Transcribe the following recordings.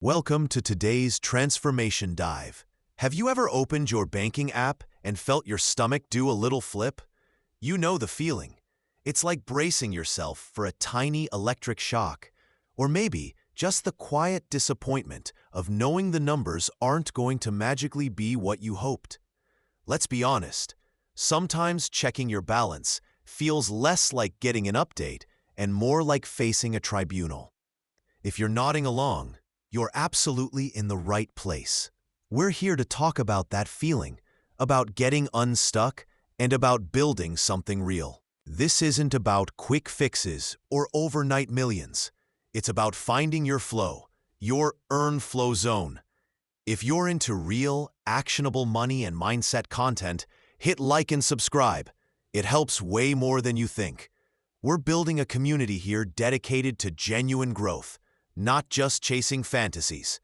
Welcome to today's Transformation Dive. Have you ever opened your banking app and felt your stomach do a little flip? You know the feeling. It's like bracing yourself for a tiny electric shock, or maybe just the quiet disappointment of knowing the numbers aren't going to magically be what you hoped. Let's be honest, sometimes checking your balance feels less like getting an update and more like facing a tribunal. If you're nodding along, you're absolutely in the right place. We're here to talk about that feeling, about getting unstuck, and about building something real. This isn't about quick fixes or overnight millions. It's about finding your flow, your earn flow zone. If you're into real, actionable money and mindset content, hit like and subscribe. It helps way more than you think. We're building a community here dedicated to genuine growth, not just chasing fantasies.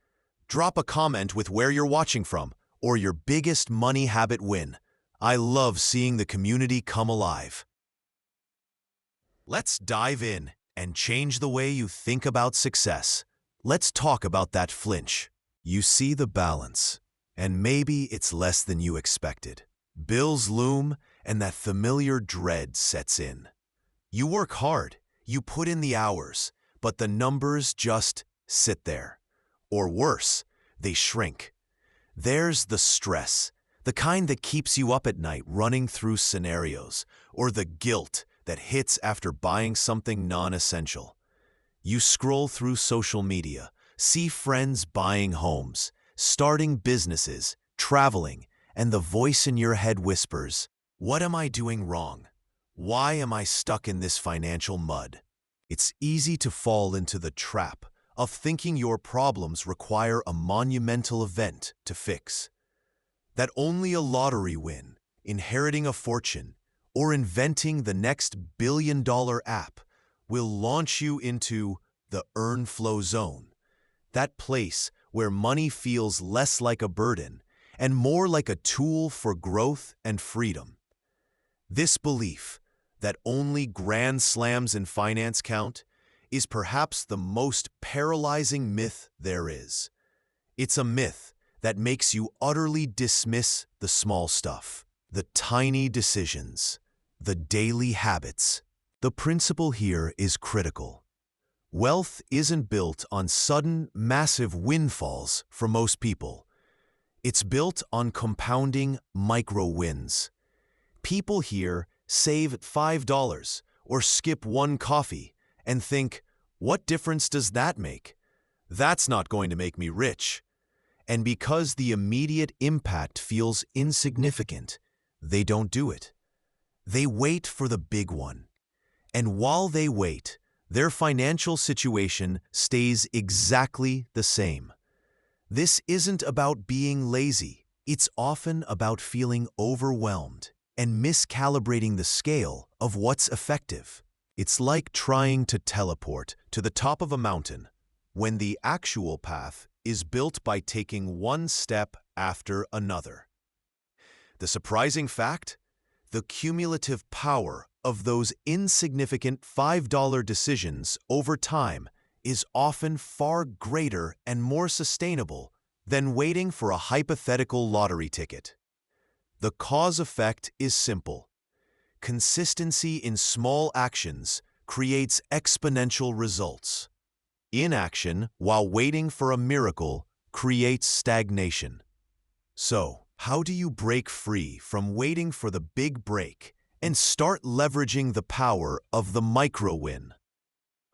Drop a comment with where you're watching from or your biggest money habit win. I love seeing the community come alive. Let's dive in and change the way you think about success. Let's talk about that flinch. You see the balance, and maybe it's less than you expected. Bills loom, and that familiar dread sets in. You work hard, you put in the hours, but the numbers just sit there. Or worse, they shrink. There's the stress, the kind that keeps you up at night running through scenarios, or the guilt that hits after buying something non-essential. You scroll through social media, see friends buying homes, starting businesses, traveling, and the voice in your head whispers, "What am I doing wrong? Why am I stuck in this financial mud?" It's easy to fall into the trap of thinking your problems require a monumental event to fix. That only a lottery win, inheriting a fortune, or inventing the next billion-dollar app will launch you into the earn flow zone, that place where money feels less like a burden and more like a tool for growth and freedom. This belief that only grand slams in finance count is perhaps the most paralyzing myth there is. It's a myth that makes you utterly dismiss the small stuff, the tiny decisions, the daily habits. The principle here is critical. Wealth isn't built on sudden, massive windfalls for most people. It's built on compounding micro wins. People here save $5 or skip one coffee and think, what difference does that make? That's not going to make me rich. And because the immediate impact feels insignificant, they don't do it. They wait for the big one. And while they wait, their financial situation stays exactly the same. This isn't about being lazy. It's often about feeling overwhelmed and miscalibrating the scale of what's effective. It's like trying to teleport to the top of a mountain when the actual path is built by taking one step after another. The surprising fact? The cumulative power of those insignificant $5 decisions over time is often far greater and more sustainable than waiting for a hypothetical lottery ticket. The cause-effect is simple. Consistency in small actions creates exponential results. Inaction while waiting for a miracle creates stagnation. So, how do you break free from waiting for the big break and start leveraging the power of the micro-win?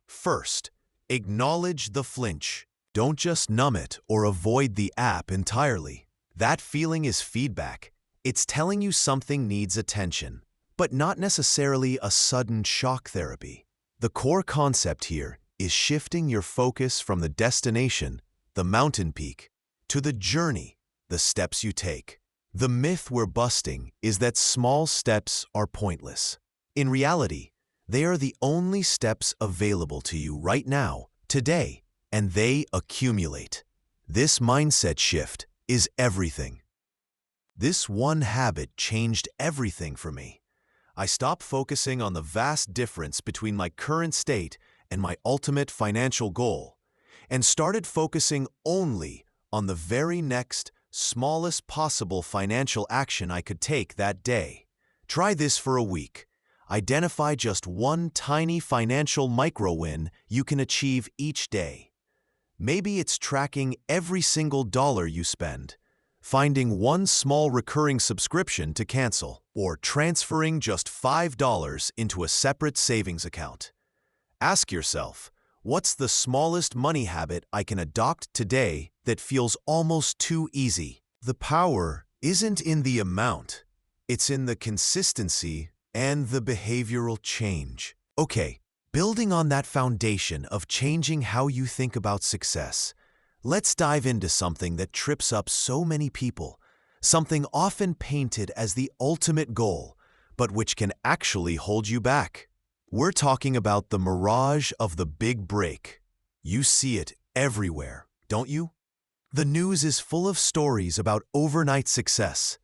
First, acknowledge the flinch. Don't just numb it or avoid the app entirely. That feeling is feedback. It's telling you something needs attention, but not necessarily a sudden shock therapy. The core concept here is shifting your focus from the destination, the mountain peak, to the journey, the steps you take. The myth we're busting is that small steps are pointless. In reality, they are the only steps available to you right now, today, and they accumulate. This mindset shift is everything. This one habit changed everything for me. I stopped focusing on the vast difference between my current state and my ultimate financial goal, and started focusing only on the very next, smallest possible financial action I could take that day. Try this for a week. Identify just one tiny financial micro-win you can achieve each day. Maybe it's tracking every single dollar you spend, finding one small recurring subscription to cancel, or transferring just $5 into a separate savings account. Ask yourself, what's the smallest money habit I can adopt today that feels almost too easy? The power isn't in the amount, it's in the consistency and the behavioral change. Okay, building on that foundation of changing how you think about success, let's dive into something that trips up so many people, something often painted as the ultimate goal, but which can actually hold you back. We're talking about the mirage of the big break. You see it everywhere, don't you? The news is full of stories about overnight success.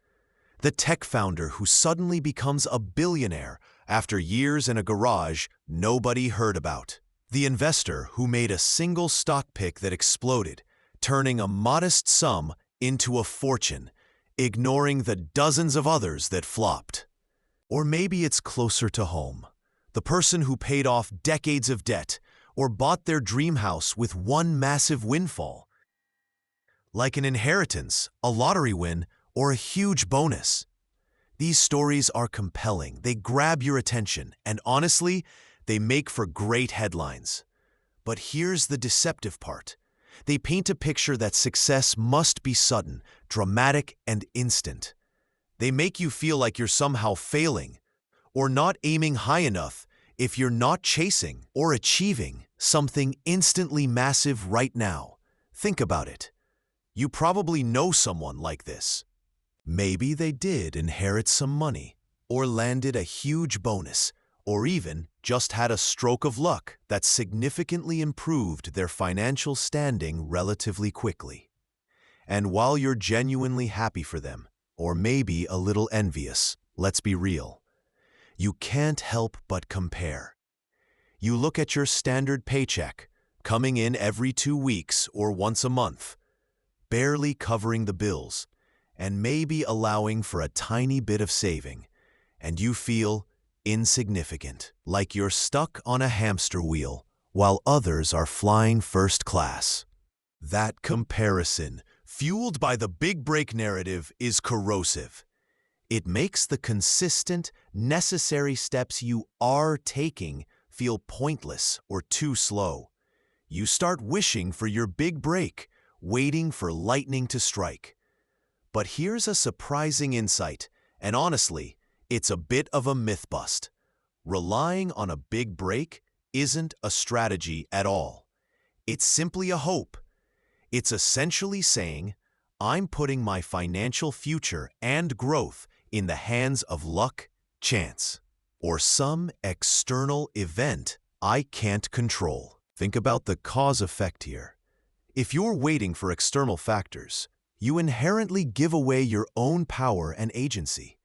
The tech founder who suddenly becomes a billionaire after years in a garage nobody heard about. The investor who made a single stock pick that exploded, turning a modest sum into a fortune, ignoring the dozens of others that flopped. Or maybe it's closer to home. The person who paid off decades of debt or bought their dream house with one massive windfall. Like an inheritance, a lottery win, or a huge bonus. These stories are compelling, they grab your attention, and honestly, they make for great headlines. But here's the deceptive part. They paint a picture that success must be sudden, dramatic, and instant. They make you feel like you're somehow failing, or not aiming high enough if you're not chasing or achieving something instantly massive right now. Think about it. You probably know someone like this. Maybe they did inherit some money, or landed a huge bonus, or even just had a stroke of luck that significantly improved their financial standing relatively quickly. And while you're genuinely happy for them, or maybe a little envious, let's be real, you can't help but compare. You look at your standard paycheck, coming in every 2 weeks or once a month, barely covering the bills, and maybe allowing for a tiny bit of saving, and you feel insignificant, like you're stuck on a hamster wheel while others are flying first class. That comparison, fueled by the big break narrative, is corrosive. It makes the consistent, necessary steps you are taking feel pointless or too slow. You start wishing for your big break, waiting for lightning to strike. But here's a surprising insight, and honestly, it's a bit of a myth bust. Relying on a big break isn't a strategy at all. It's simply a hope. It's essentially saying, I'm putting my financial future and growth in the hands of luck, chance, or some external event I can't control. Think about the cause effect here. If you're waiting for external factors, you inherently give away your own power and agency.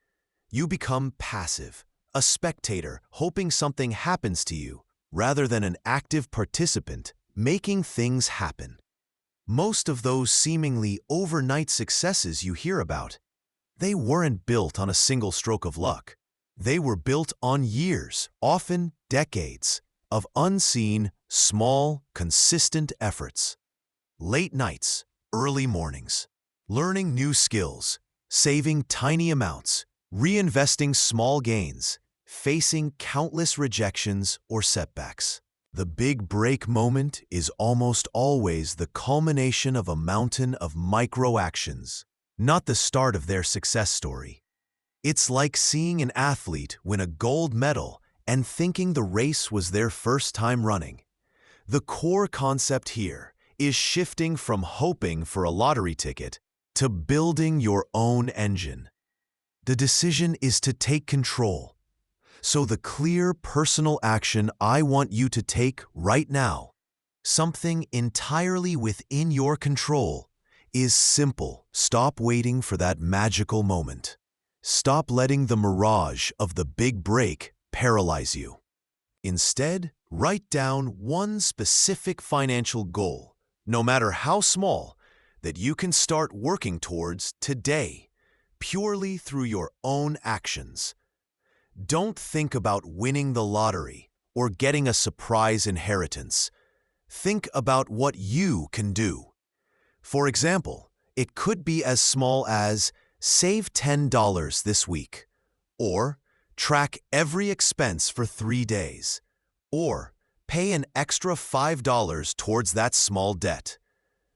You become passive, a spectator hoping something happens to you, rather than an active participant making things happen. Most of those seemingly overnight successes you hear about, they weren't built on a single stroke of luck. They were built on years, often decades, of unseen, small, consistent efforts. Late nights, early mornings, learning new skills, saving tiny amounts, reinvesting small gains, facing countless rejections or setbacks. The big break moment is almost always the culmination of a mountain of micro-actions, not the start of their success story. It's like seeing an athlete win a gold medal and thinking the race was their first time running. The core concept here is shifting from hoping for a lottery ticket to building your own engine. The decision is to take control. So the clear personal action I want you to take right now, something entirely within your control, is simple. Stop waiting for that magical moment. Stop letting the mirage of the big break paralyze you. Instead, write down one specific financial goal, no matter how small, that you can start working towards today, purely through your own actions. Don't think about winning the lottery or getting a surprise inheritance. Think about what you can do. For example, it could be as small as save $10 this week, or track every expense for 3 days, or pay an extra $5 towards that small debt.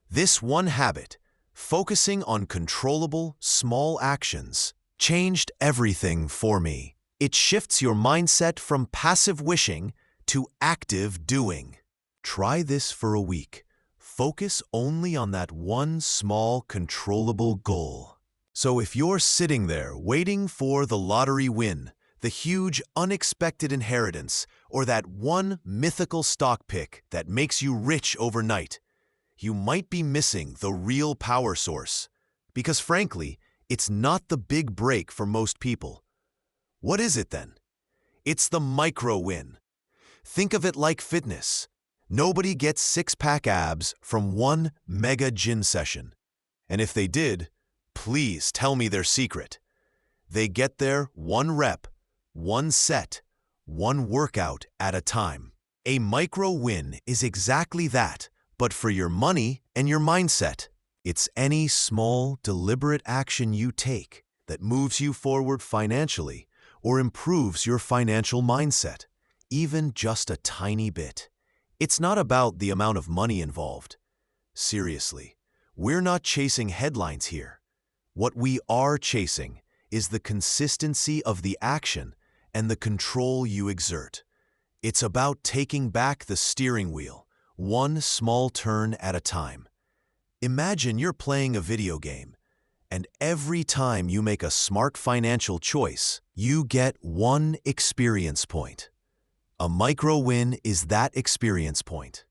This one habit, focusing on controllable, small actions, changed everything for me. It shifts your mindset from passive wishing to active doing. Try this for a week. Focus only on that one small, controllable goal. So if you're sitting there waiting for the lottery win, the huge unexpected inheritance, or that one mythical stock pick that makes you rich overnight, you might be missing the real power source. Because frankly, it's not the big break for most people. What is it then? It's the micro win. Think of it like fitness. Nobody gets six-pack abs from one mega gym session. And if they did, please tell me their secret. They get there one rep, one set, one workout at a time. A micro win is exactly that, but for your money and your mindset. It's any small, deliberate action you take that moves you forward financially or improves your financial mindset, even just a tiny bit. It's not about the amount of money involved. Seriously, we're not chasing headlines here. What we are chasing is the consistency of the action and the control you exert. It's about taking back the steering wheel, one small turn at a time. Imagine you're playing a video game, and every time you make a smart financial choice, you get one experience point. A micro win is that experience point.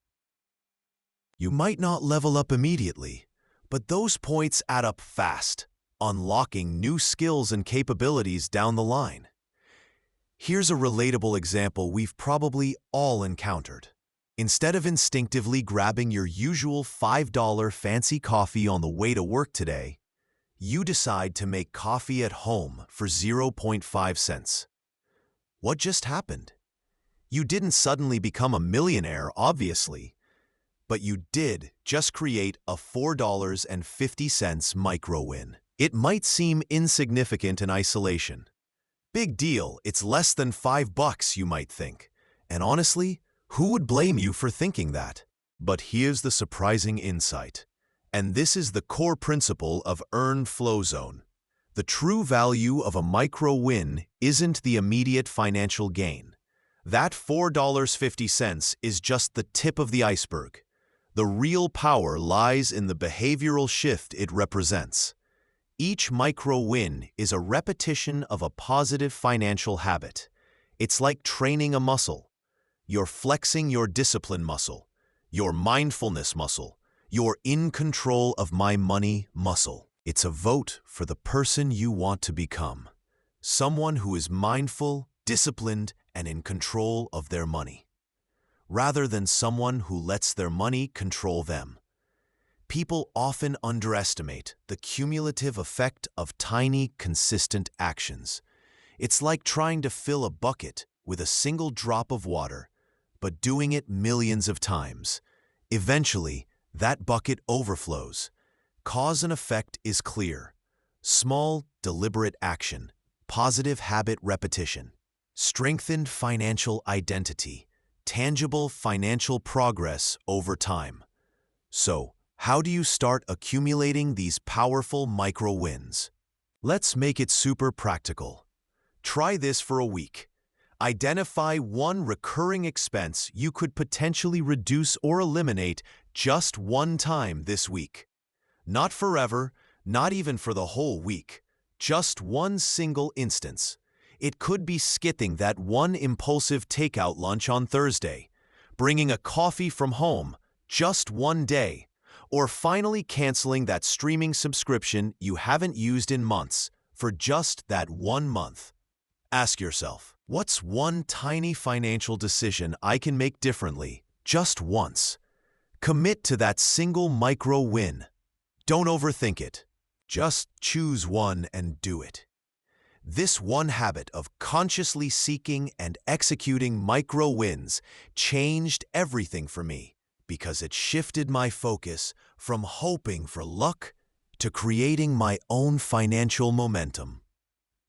You might not level up immediately, but those points add up fast, unlocking new skills and capabilities down the line. Here's a relatable example we've probably all encountered. Instead of instinctively grabbing your usual $5 fancy coffee on the way to work today, you decide to make coffee at home for 0.5 cents. What just happened? You didn't suddenly become a millionaire, obviously, but you did just create a $4.50 micro win. It might seem insignificant in isolation. Big deal, it's less than $5, you might think. And honestly, who would blame you for thinking that? But here's the surprising insight. And this is the core principle of Earn Flow Zone. The true value of a micro win isn't the immediate financial gain. That $4.50 is just the tip of the iceberg. The real power lies in the behavioral shift it represents. Each micro win is a repetition of a positive financial habit. It's like training a muscle. You're flexing your discipline muscle, your mindfulness muscle, your in control of my money muscle. It's a vote for the person you want to become. Someone who is mindful, disciplined, and in control of their money, rather than someone who lets their money control them. People often underestimate the cumulative effect of tiny, consistent actions. It's like trying to fill a bucket with a single drop of water, but doing it millions of times. Eventually, that bucket overflows. Cause and effect is clear. Small, deliberate action, positive habit repetition, strengthened financial identity, tangible financial progress over time. So, how do you start accumulating these powerful micro wins? Let's make it super practical. Try this for a week. Identify one recurring expense you could potentially reduce or eliminate just one time this week. Not forever, not even for the whole week. Just one single instance. It could be skipping that one impulsive takeout lunch on Thursday, bringing a coffee from home just one day, or finally canceling that streaming subscription you haven't used in months for just that 1 month. Ask yourself, what's one tiny financial decision I can make differently just once? Commit to that single micro win. Don't overthink it. Just choose one and do it. This one habit of consciously seeking and executing micro wins changed everything for me because it shifted my focus from hoping for luck to creating my own financial momentum.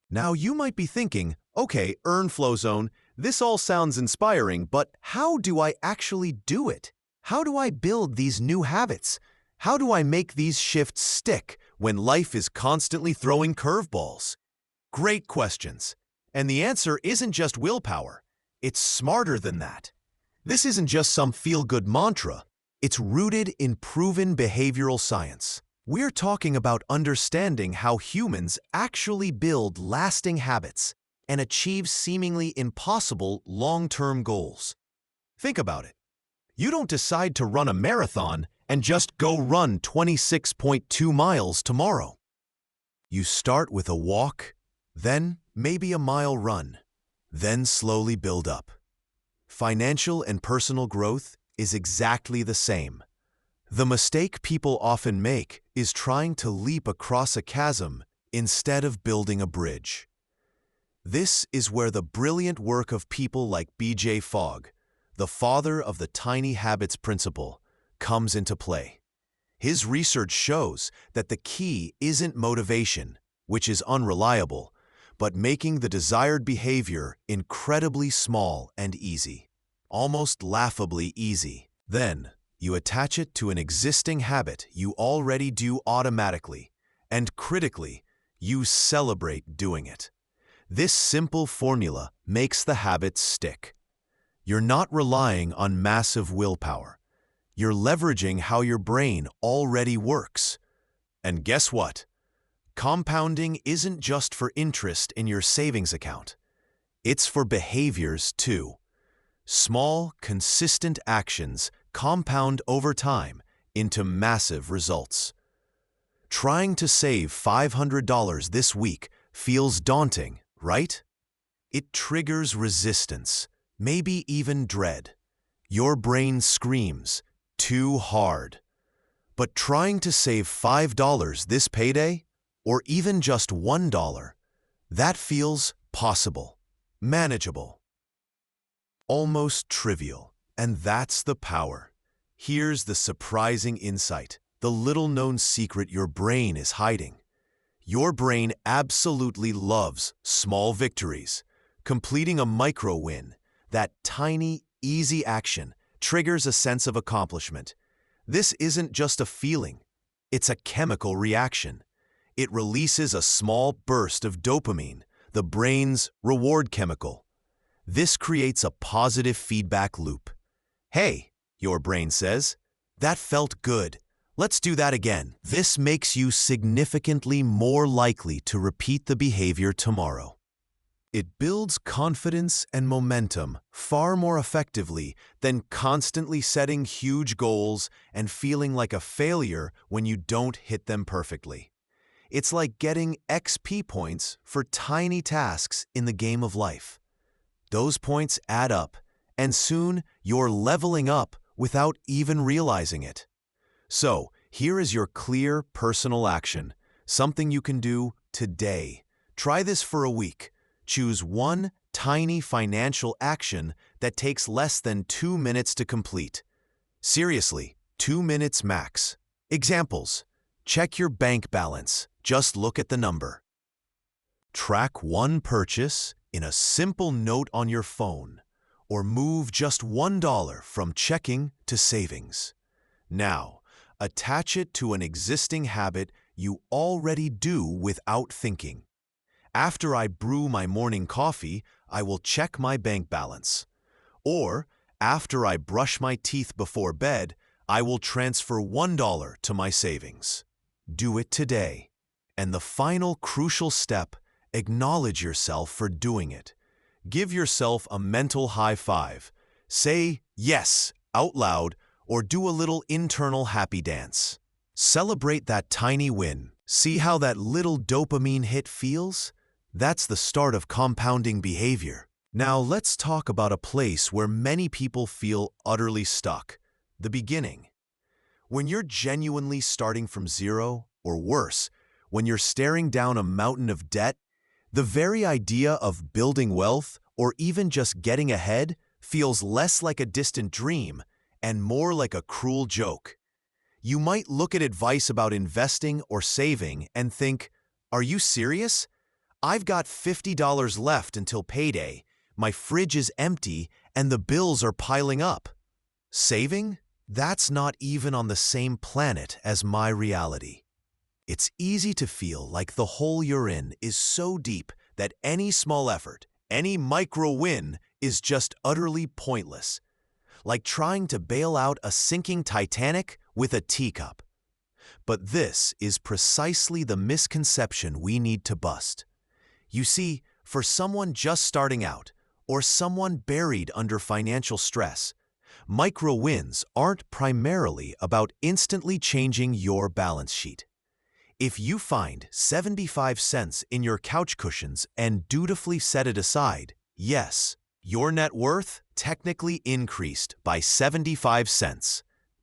Now you might be thinking, okay, Earn Flow Zone, this all sounds inspiring, but how do I actually do it? How do I build these new habits? How do I make these shifts stick when life is constantly throwing curveballs? Great questions. And the answer isn't just willpower. It's smarter than that. This isn't just some feel-good mantra. It's rooted in proven behavioral science. We're talking about understanding how humans actually build lasting habits and achieve seemingly impossible long-term goals. Think about it. You don't decide to run a marathon and just go run 26.2 miles tomorrow. You start with a walk, then maybe a mile run, then slowly build up. Financial and personal growth is exactly the same. The mistake people often make is trying to leap across a chasm instead of building a bridge. This is where the brilliant work of people like B.J. Fogg, the father of the tiny habits principle, comes into play. His research shows that the key isn't motivation, which is unreliable, but making the desired behavior incredibly small and easy, almost laughably easy. Then, you attach it to an existing habit you already do automatically, and critically, you celebrate doing it. This simple formula makes the habit stick. You're not relying on massive willpower. You're leveraging how your brain already works. And guess what? Compounding isn't just for interest in your savings account. It's for behaviors too. Small, consistent actions compound over time into massive results. Trying to save $500 this week feels daunting, right? It triggers resistance, maybe even dread. Your brain screams, too hard. But trying to save $5 this payday, or even just $1, that feels possible, manageable, almost trivial. And that's the power. Here's the surprising insight, the little-known secret your brain is hiding. Your brain absolutely loves small victories. Completing a micro-win, that tiny, easy action, triggers a sense of accomplishment. This isn't just a feeling. It's a chemical reaction. It releases a small burst of dopamine, the brain's reward chemical. This creates a positive feedback loop. Hey, your brain says, that felt good. Let's do that again. This makes you significantly more likely to repeat the behavior tomorrow. It builds confidence and momentum far more effectively than constantly setting huge goals and feeling like a failure when you don't hit them perfectly. It's like getting XP points for tiny tasks in the game of life. Those points add up, and soon you're leveling up without even realizing it. So, here is your clear personal action, something you can do today. Try this for a week. Choose one tiny financial action that takes less than 2 minutes to complete. Seriously, 2 minutes max. Examples: check your bank balance. Just look at the number. Track one purchase in a simple note on your phone, or move just $1 from checking to savings. Now, attach it to an existing habit you already do without thinking. After I brew my morning coffee, I will check my bank balance. Or, after I brush my teeth before bed, I will transfer $1 to my savings. Do it today. And the final crucial step, acknowledge yourself for doing it. Give yourself a mental high five. Say yes out loud or do a little internal happy dance. Celebrate that tiny win. See how that little dopamine hit feels? That's the start of compounding behavior. Now let's talk about a place where many people feel utterly stuck, the beginning. When you're genuinely starting from zero, or worse, when you're staring down a mountain of debt, the very idea of building wealth or even just getting ahead feels less like a distant dream and more like a cruel joke. You might look at advice about investing or saving and think, "Are you serious? I've got $50 left until payday, my fridge is empty, and the bills are piling up." Saving? That's not even on the same planet as my reality. It's easy to feel like the hole you're in is so deep that any small effort, any micro win, is just utterly pointless. Like trying to bail out a sinking Titanic with a teacup. But this is precisely the misconception we need to bust. You see, for someone just starting out, or someone buried under financial stress, micro wins aren't primarily about instantly changing your balance sheet. If you find 75 cents in your couch cushions and dutifully set it aside, yes, your net worth technically increased by 75 cents.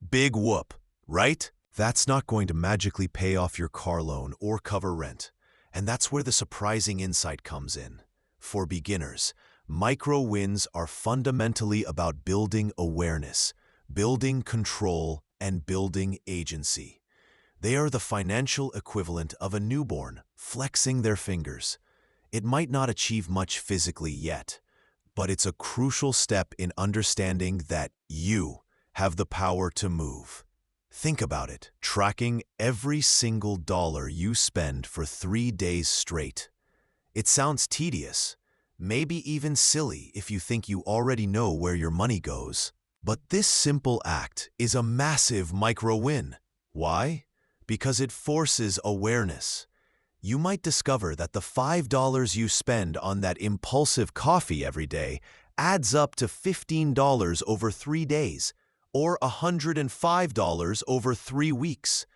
Big whoop, right? That's not going to magically pay off your car loan or cover rent. And that's where the surprising insight comes in. For beginners, micro wins are fundamentally about building awareness, building control, and building agency. They are the financial equivalent of a newborn flexing their fingers. It might not achieve much physically yet, but it's a crucial step in understanding that you have the power to move. Think about it, tracking every single dollar you spend for 3 days straight. It sounds tedious, maybe even silly if you think you already know where your money goes. But this simple act is a massive micro win. Why? Because it forces awareness. You might discover that the $5 you spend on that impulsive coffee every day adds up to $15 over 3 days, or $105 over 3 weeks.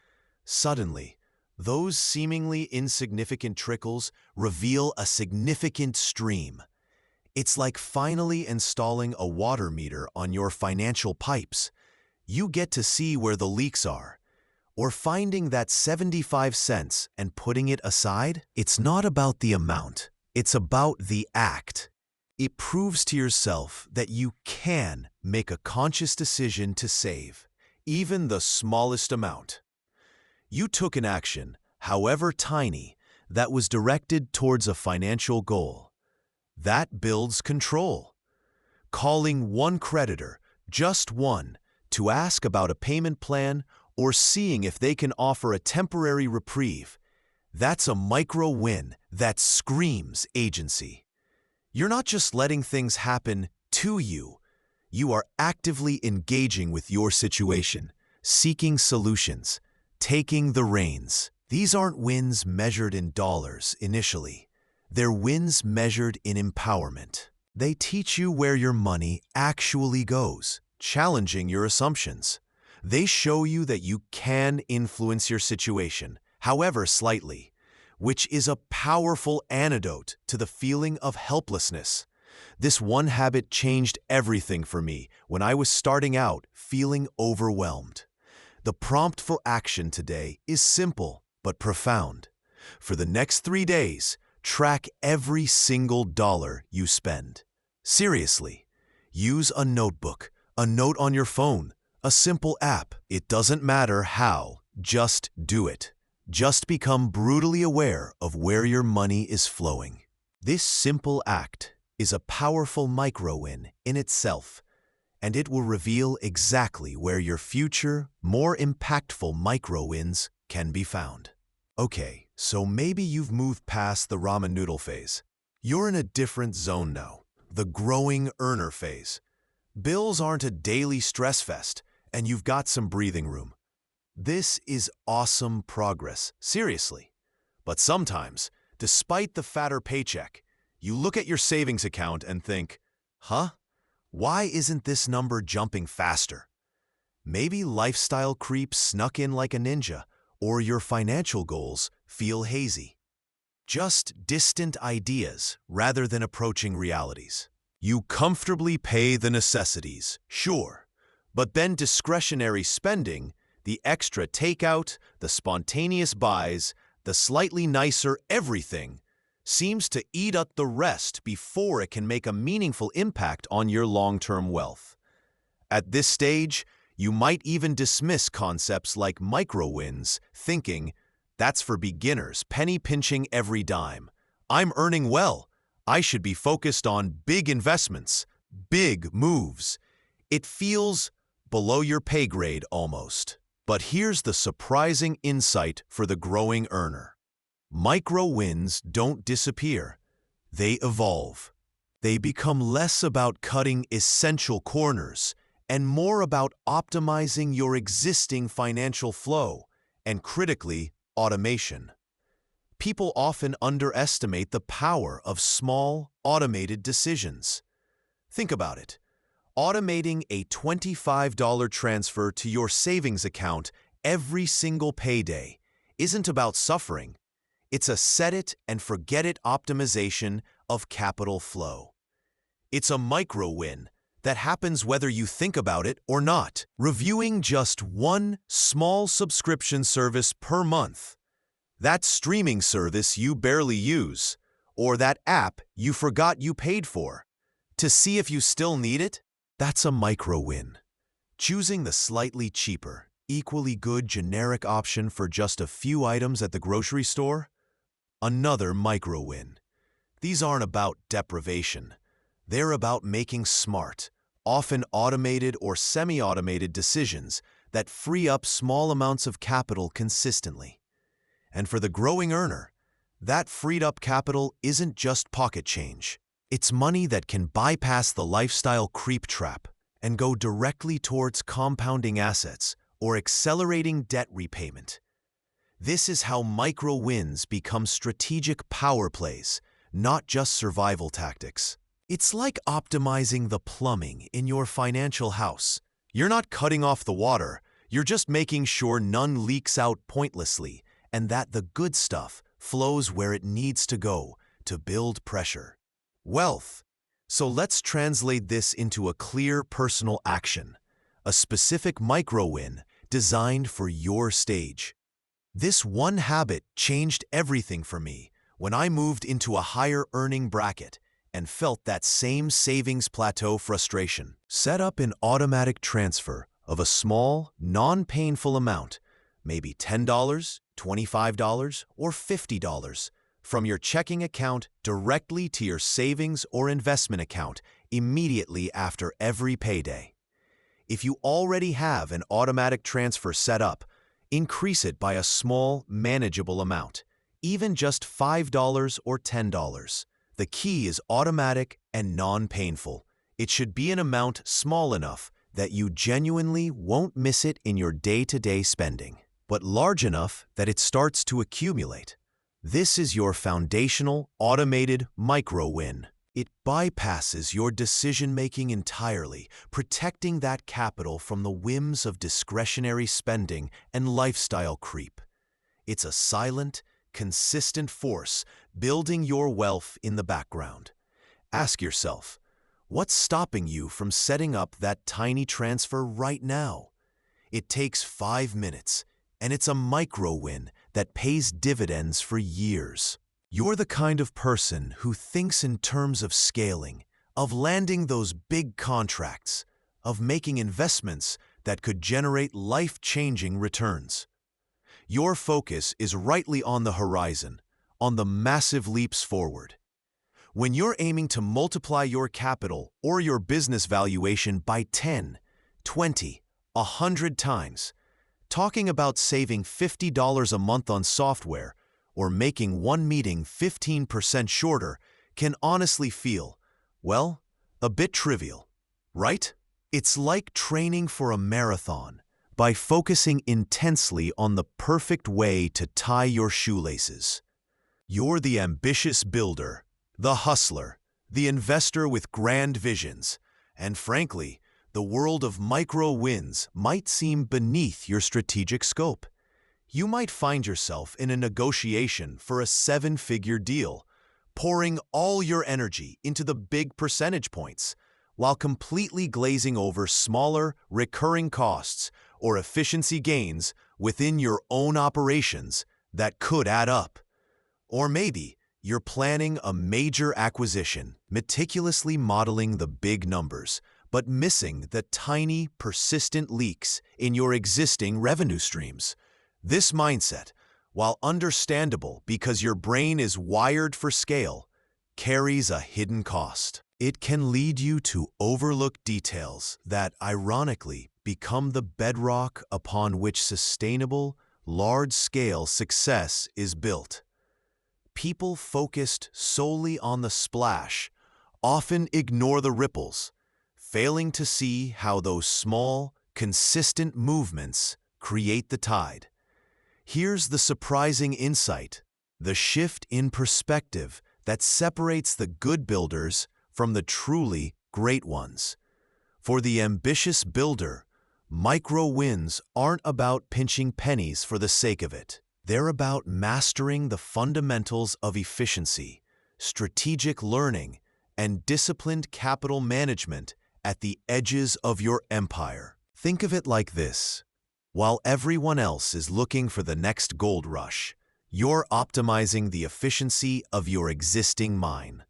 Suddenly, those seemingly insignificant trickles reveal a significant stream. It's like finally installing a water meter on your financial pipes. You get to see where the leaks are. Or finding that 75 cents and putting it aside. It's not about the amount, it's about the act. It proves to yourself that you can make a conscious decision to save, even the smallest amount. You took an action, however tiny, that was directed towards a financial goal. That builds control. Calling one creditor, just one, to ask about a payment plan or seeing if they can offer a temporary reprieve, that's a micro win that screams agency. You're not just letting things happen to you. You are actively engaging with your situation, seeking solutions, taking the reins. These aren't wins measured in dollars initially. They're wins measured in empowerment. They teach you where your money actually goes, challenging your assumptions. They show you that you can influence your situation, however slightly, which is a powerful antidote to the feeling of helplessness. This one habit changed everything for me when I was starting out feeling overwhelmed. The prompt for action today is simple but profound. For the next 3 days, track every single dollar you spend. Seriously, use a notebook, a note on your phone, a simple app. It doesn't matter how, just do it. Just become brutally aware of where your money is flowing. This simple act is a powerful micro-win in itself, and it will reveal exactly where your future, more impactful micro-wins can be found. Okay, so maybe you've moved past the ramen noodle phase. You're in a different zone now, the growing earner phase. Bills aren't a daily stress fest, and you've got some breathing room. This is awesome progress, seriously. But sometimes, despite the fatter paycheck, you look at your savings account and think, why isn't this number jumping faster? Maybe lifestyle creep snuck in like a ninja, or your financial goals feel hazy. Just distant ideas rather than approaching realities. You comfortably pay the necessities, sure, but then discretionary spending, The extra takeout, the spontaneous buys, the slightly nicer everything seems to eat up the rest before it can make a meaningful impact on your long-term wealth. At this stage, you might even dismiss concepts like micro-wins, thinking, that's for beginners, penny-pinching every dime. I'm earning well. I should be focused on big investments, big moves. It feels below your pay grade almost. But here's the surprising insight for the growing earner. Micro-wins don't disappear. They evolve. They become less about cutting essential corners and more about optimizing your existing financial flow and, critically, automation. People often underestimate the power of small, automated decisions. Think about it. Automating a $25 transfer to your savings account every single payday isn't about suffering. It's a set-it-and-forget-it optimization of capital flow. It's a micro-win that happens whether you think about it or not. Reviewing just one small subscription service per month, that streaming service you barely use, or that app you forgot you paid for, to see if you still need it, that's a micro-win. Choosing the slightly cheaper, equally good generic option for just a few items at the grocery store, another micro-win. These aren't about deprivation. They're about making smart, often automated or semi-automated decisions that free up small amounts of capital consistently. And for the growing earner, that freed-up capital isn't just pocket change. It's money that can bypass the lifestyle creep trap and go directly towards compounding assets or accelerating debt repayment. This is how micro-wins become strategic power plays, not just survival tactics. It's like optimizing the plumbing in your financial house. You're not cutting off the water, you're just making sure none leaks out pointlessly and that the good stuff flows where it needs to go to build pressure. Wealth. So let's translate this into a clear personal action, a specific micro-win designed for your stage. This one habit changed everything for me when I moved into a higher earning bracket and felt that same savings plateau frustration. Set up an automatic transfer of a small, non-painful amount, maybe $10, $25, or $50, from your checking account directly to your savings or investment account immediately after every payday. If you already have an automatic transfer set up, increase it by a small, manageable amount, even just $5 or $10. The key is automatic and non-painful. It should be an amount small enough that you genuinely won't miss it in your day-to-day spending, but large enough that it starts to accumulate. This is your foundational, automated micro-win. It bypasses your decision-making entirely, protecting that capital from the whims of discretionary spending and lifestyle creep. It's a silent, consistent force building your wealth in the background. Ask yourself, what's stopping you from setting up that tiny transfer right now? It takes 5 minutes, and it's a micro-win that pays dividends for years. You're the kind of person who thinks in terms of scaling, of landing those big contracts, of making investments that could generate life-changing returns. Your focus is rightly on the horizon, on the massive leaps forward. When you're aiming to multiply your capital or your business valuation by 10, 20, 100 times, talking about saving $50 a month on software or making one meeting 15% shorter can honestly feel, well, a bit trivial, right? It's like training for a marathon by focusing intensely on the perfect way to tie your shoelaces. You're the ambitious builder, the hustler, the investor with grand visions, and frankly, the world of micro-wins might seem beneath your strategic scope. You might find yourself in a negotiation for a 7-figure deal, pouring all your energy into the big percentage points, while completely glazing over smaller, recurring costs or efficiency gains within your own operations that could add up. Or maybe you're planning a major acquisition, meticulously modeling the big numbers, but missing the tiny, persistent leaks in your existing revenue streams. This mindset, while understandable because your brain is wired for scale, carries a hidden cost. It can lead you to overlook details that, ironically, become the bedrock upon which sustainable, large-scale success is built. People focused solely on the splash often ignore the ripples, failing to see how those small, consistent movements create the tide. Here's the surprising insight: the shift in perspective that separates the good builders from the truly great ones. For the ambitious builder, micro wins aren't about pinching pennies for the sake of it. They're about mastering the fundamentals of efficiency, strategic learning, and disciplined capital management at the edges of your empire. Think of it like this: while everyone else is looking for the next gold rush, you're optimizing the efficiency of your existing mine.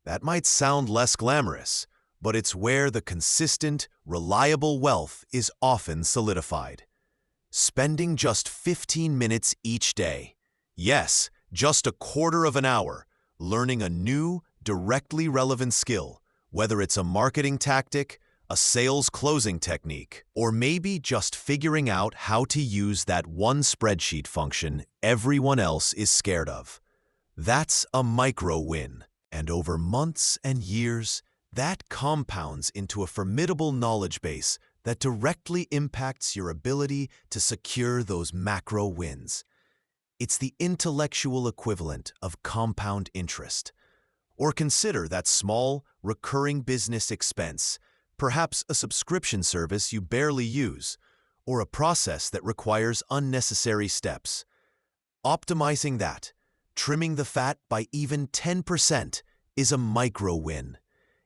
That might sound less glamorous, but it's where the consistent, reliable wealth is often solidified. Spending just 15 minutes each day, yes, just a quarter of an hour, learning a new, directly relevant skill, whether it's a marketing tactic, a sales closing technique, or maybe just figuring out how to use that one spreadsheet function everyone else is scared of. That's a micro win, and over months and years, that compounds into a formidable knowledge base that directly impacts your ability to secure those macro wins. It's the intellectual equivalent of compound interest. Or consider that small, recurring business expense, perhaps a subscription service you barely use, or a process that requires unnecessary steps. Optimizing that, trimming the fat by even 10%, is a micro win.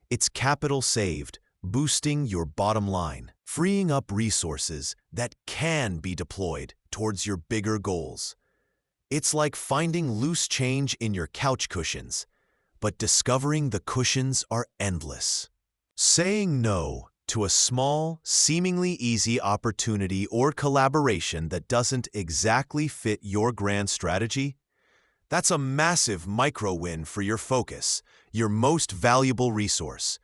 It's capital saved, boosting your bottom line, freeing up resources that can be deployed towards your bigger goals. It's like finding loose change in your couch cushions, but discovering the cushions are endless. Saying no to a small, seemingly easy opportunity or collaboration that doesn't exactly fit your grand strategy? That's a massive micro win for your focus, your most valuable resource.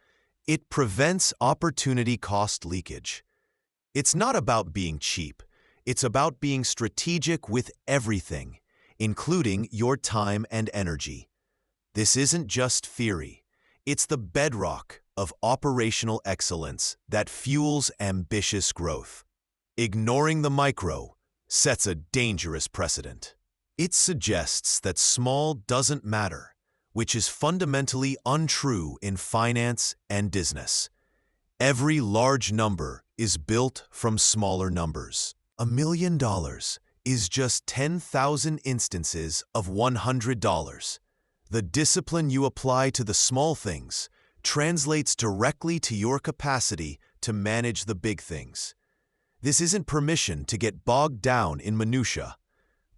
It prevents opportunity cost leakage. It's not about being cheap. It's about being strategic with everything, including your time and energy. This isn't just theory. It's the bedrock of operational excellence that fuels ambitious growth. Ignoring the micro sets a dangerous precedent. It suggests that small doesn't matter, which is fundamentally untrue in finance and business. Every large number is built from smaller numbers. $1 million is just 10,000 instances of $100. The discipline you apply to the small things translates directly to your capacity to manage the big things. This isn't permission to get bogged down in minutia,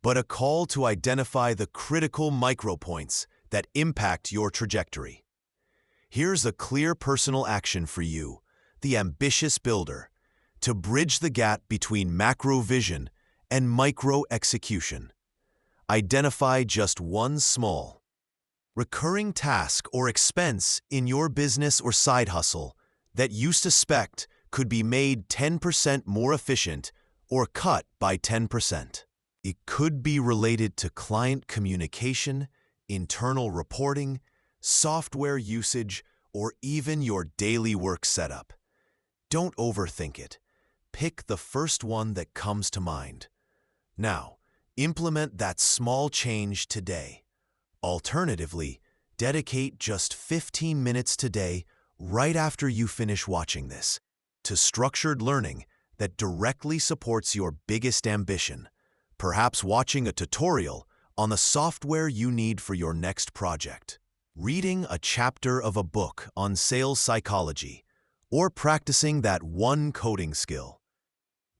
but a call to identify the critical micropoints that impact your trajectory. Here's a clear personal action for you, the ambitious builder, to bridge the gap between macro vision and micro execution. Identify just one small, recurring task or expense in your business or side hustle that you suspect could be made 10% more efficient or cut by 10%. It could be related to client communication, internal reporting, software usage, or even your daily work setup. Don't overthink it. Pick the first one that comes to mind. Now, implement that small change today. Alternatively, dedicate just 15 minutes today, right after you finish watching this, to structured learning that directly supports your biggest ambition, perhaps watching a tutorial on the software you need for your next project, reading a chapter of a book on sales psychology, or practicing that one coding skill.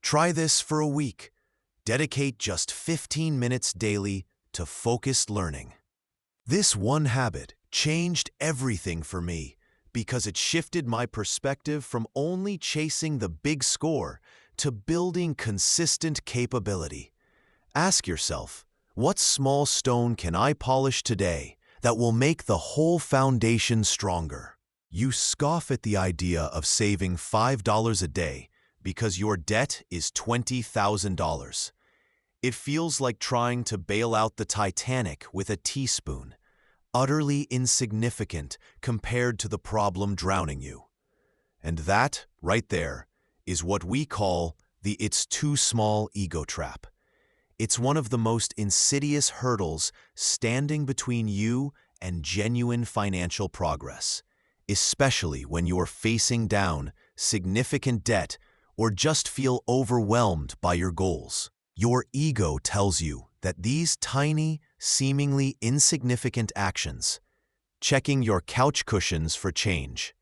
Try this for a week. Dedicate just 15 minutes daily to focused learning. This one habit changed everything for me because it shifted my perspective from only chasing the big score to building consistent capability. Ask yourself, what small stone can I polish today that will make the whole foundation stronger? You scoff at the idea of saving $5 a day because your debt is $20,000. It feels like trying to bail out the Titanic with a teaspoon, utterly insignificant compared to the problem drowning you. And that, right there, is what we call the "it's too small" ego trap. It's one of the most insidious hurdles standing between you and genuine financial progress, especially when you're facing down significant debt or just feel overwhelmed by your goals. Your ego tells you that these tiny, seemingly insignificant actions, checking your couch cushions for change,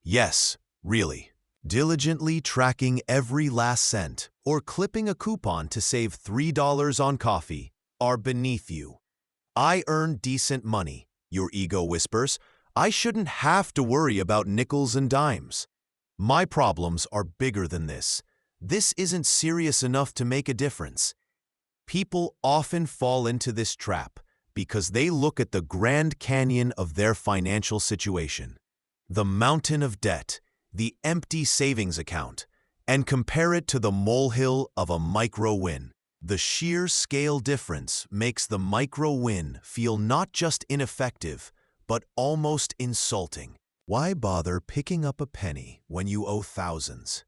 yes, really, diligently tracking every last cent, or clipping a coupon to save $3 on coffee, are beneath you. I earn decent money, your ego whispers. I shouldn't have to worry about nickels and dimes. My problems are bigger than this. This isn't serious enough to make a difference. People often fall into this trap because they look at the Grand Canyon of their financial situation, the mountain of debt, the empty savings account, and compare it to the molehill of a micro win. The sheer scale difference makes the micro win feel not just ineffective, but almost insulting. Why bother picking up a penny when you owe thousands?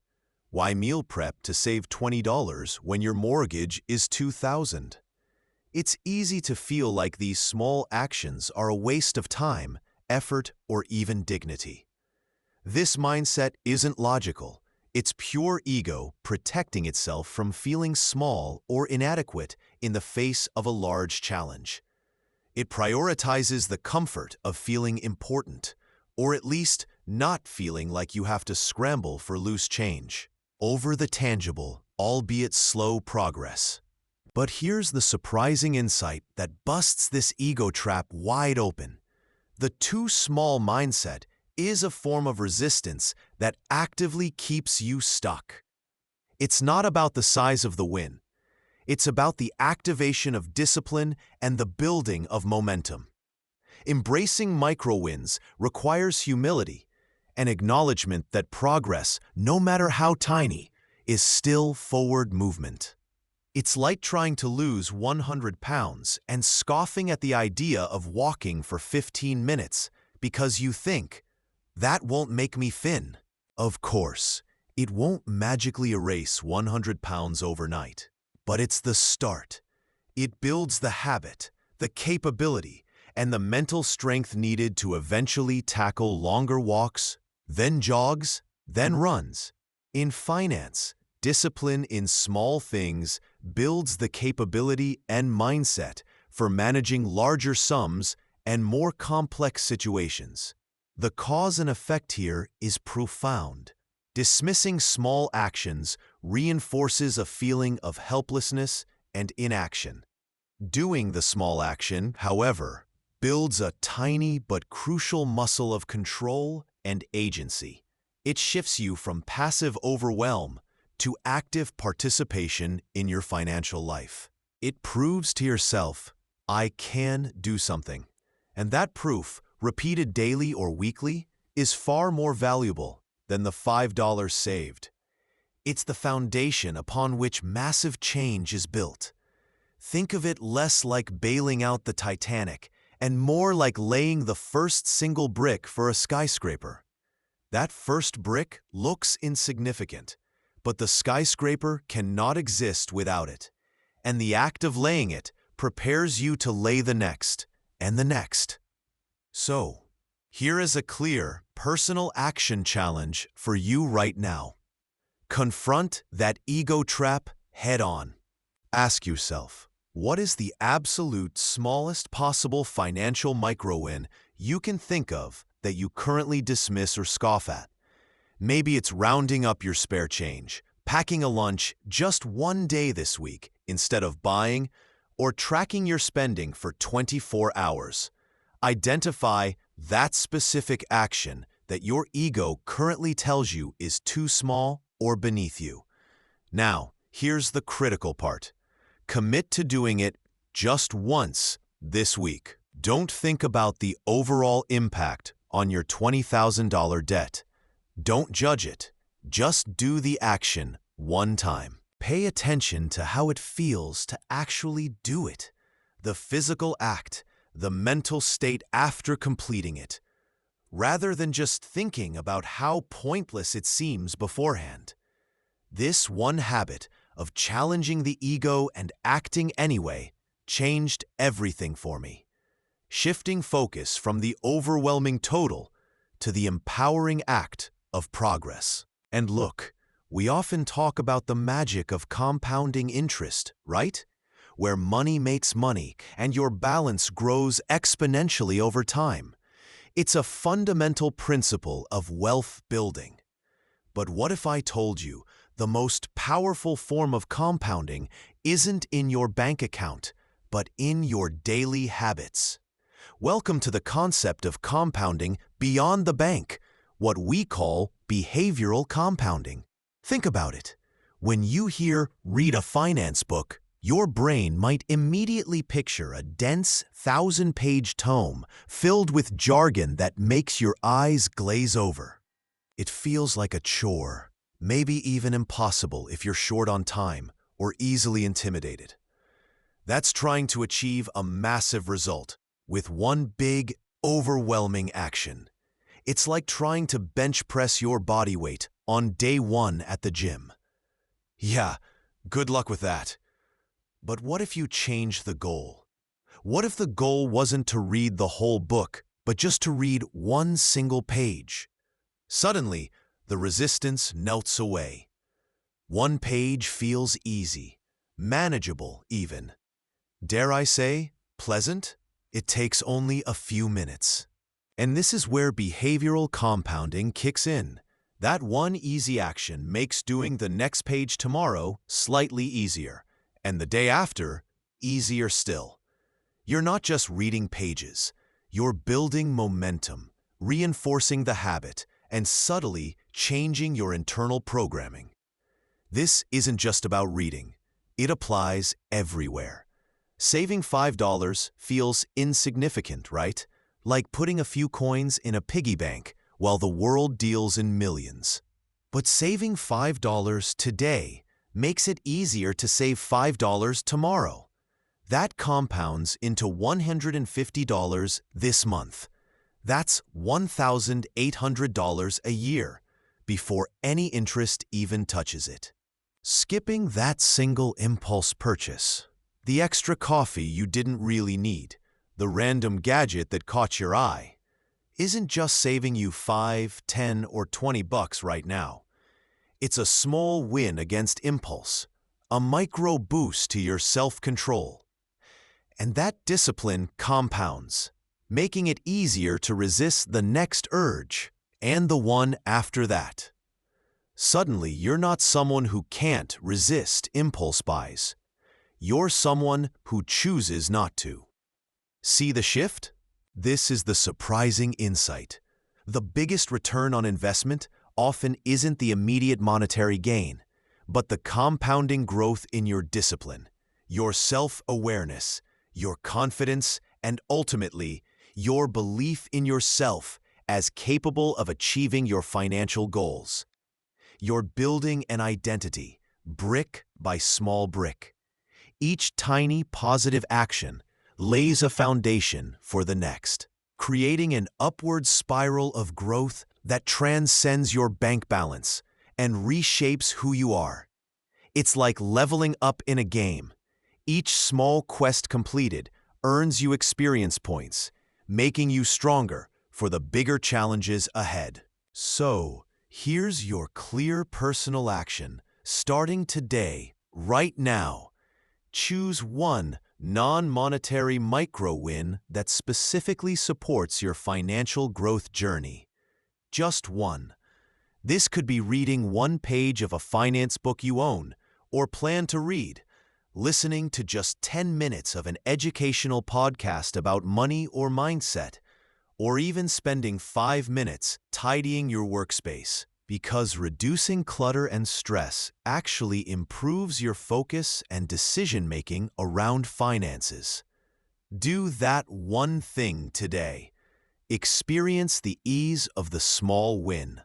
Why meal prep to save $20 when your mortgage is $2,000? It's easy to feel like these small actions are a waste of time, effort, or even dignity. This mindset isn't logical. It's pure ego protecting itself from feeling small or inadequate in the face of a large challenge. It prioritizes the comfort of feeling important, or at least not feeling like you have to scramble for loose change, over the tangible, albeit slow progress. But here's the surprising insight that busts this ego trap wide open. The too small mindset is a form of resistance that actively keeps you stuck. It's not about the size of the win. It's about the activation of discipline and the building of momentum. Embracing micro-wins requires humility, an acknowledgement that progress, no matter how tiny, is still forward movement. It's like trying to lose 100 pounds and scoffing at the idea of walking for 15 minutes because you think, that won't make me thin. Of course, it won't magically erase 100 pounds overnight, but it's the start. It builds the habit, the capability, and the mental strength needed to eventually tackle longer walks, then jogs, then runs. In finance, discipline in small things builds the capability and mindset for managing larger sums and more complex situations. The cause and effect here is profound. Dismissing small actions reinforces a feeling of helplessness and inaction. Doing the small action, however, builds a tiny but crucial muscle of control and agency. It shifts you from passive overwhelm to active participation in your financial life. It proves to yourself, I can do something. And that proof, repeated daily or weekly, is far more valuable than the $5 saved. It's the foundation upon which massive change is built. Think of it less like bailing out the Titanic and more like laying the first single brick for a skyscraper. That first brick looks insignificant, but the skyscraper cannot exist without it, and the act of laying it prepares you to lay the next and the next. So, here is a clear, personal action challenge for you right now. Confront that ego trap head-on. Ask yourself, what is the absolute smallest possible financial micro-win you can think of that you currently dismiss or scoff at? Maybe it's rounding up your spare change, packing a lunch just one day this week instead of buying, or tracking your spending for 24 hours. Identify that specific action that your ego currently tells you is too small or beneath you. Now, here's the critical part. Commit to doing it just once this week. Don't think about the overall impact on your $20,000 debt. Don't judge it. Just do the action one time. Pay attention to how it feels to actually do it. The physical act, the mental state after completing it, rather than just thinking about how pointless it seems beforehand. This one habit of challenging the ego and acting anyway changed everything for me, shifting focus from the overwhelming total to the empowering act of progress. And look, we often talk about the magic of compounding interest, right? Where money makes money and your balance grows exponentially over time. It's a fundamental principle of wealth building. But what if I told you the most powerful form of compounding isn't in your bank account, but in your daily habits? Welcome to the concept of compounding beyond the bank, what we call behavioral compounding. Think about it. When you hear "read a finance book," your brain might immediately picture a dense, 1,000-page tome filled with jargon that makes your eyes glaze over. It feels like a chore, maybe even impossible if you're short on time or easily intimidated. That's trying to achieve a massive result with one big, overwhelming action. It's like trying to bench press your body weight on day one at the gym. Yeah, good luck with that. But what if you change the goal? What if the goal wasn't to read the whole book, but just to read one single page? Suddenly, the resistance melts away. One page feels easy, manageable even. Dare I say, pleasant? It takes only a few minutes. And this is where behavioral compounding kicks in. That one easy action makes doing the next page tomorrow slightly easier, and the day after, easier still. You're not just reading pages. You're building momentum, reinforcing the habit, and subtly changing your internal programming. This isn't just about reading. It applies everywhere. Saving $5 feels insignificant, right? Like putting a few coins in a piggy bank while the world deals in millions. But saving $5 today makes it easier to save $5 tomorrow. That compounds into $150 this month. That's $1,800 a year before any interest even touches it. Skipping that single impulse purchase, the extra coffee you didn't really need, the random gadget that caught your eye, isn't just saving you $5, $10, or $20 right now. It's a small win against impulse, a micro boost to your self-control. And that discipline compounds, making it easier to resist the next urge and the one after that. Suddenly, you're not someone who can't resist impulse buys. You're someone who chooses not to. See the shift? This is the surprising insight. The biggest return on investment often isn't the immediate monetary gain, but the compounding growth in your discipline, your self-awareness, your confidence, and ultimately, your belief in yourself as capable of achieving your financial goals. You're building an identity, brick by small brick. Each tiny positive action lays a foundation for the next, creating an upward spiral of growth that transcends your bank balance and reshapes who you are. It's like leveling up in a game. Each small quest completed earns you experience points, making you stronger for the bigger challenges ahead. So, here's your clear personal action, starting today, right now. Choose one non-monetary micro-win that specifically supports your financial growth journey. Just one. This could be reading one page of a finance book you own or plan to read, listening to just 10 minutes of an educational podcast about money or mindset, or even spending 5 minutes tidying your workspace, because reducing clutter and stress actually improves your focus and decision-making around finances. Do that one thing today. Experience the ease of the small win.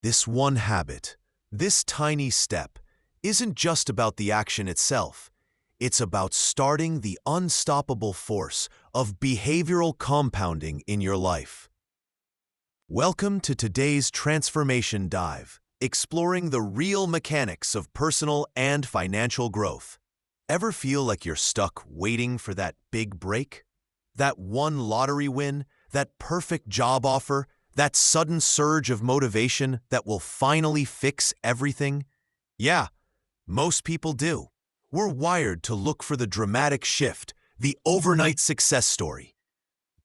This one habit, this tiny step, isn't just about the action itself. It's about starting the unstoppable force of behavioral compounding in your life. Welcome to today's Transformation Dive, exploring the real mechanics of personal and financial growth. Ever feel like you're stuck waiting for that big break? That one lottery win? That perfect job offer? That sudden surge of motivation that will finally fix everything? Yeah, most people do. We're wired to look for the dramatic shift, the overnight success story.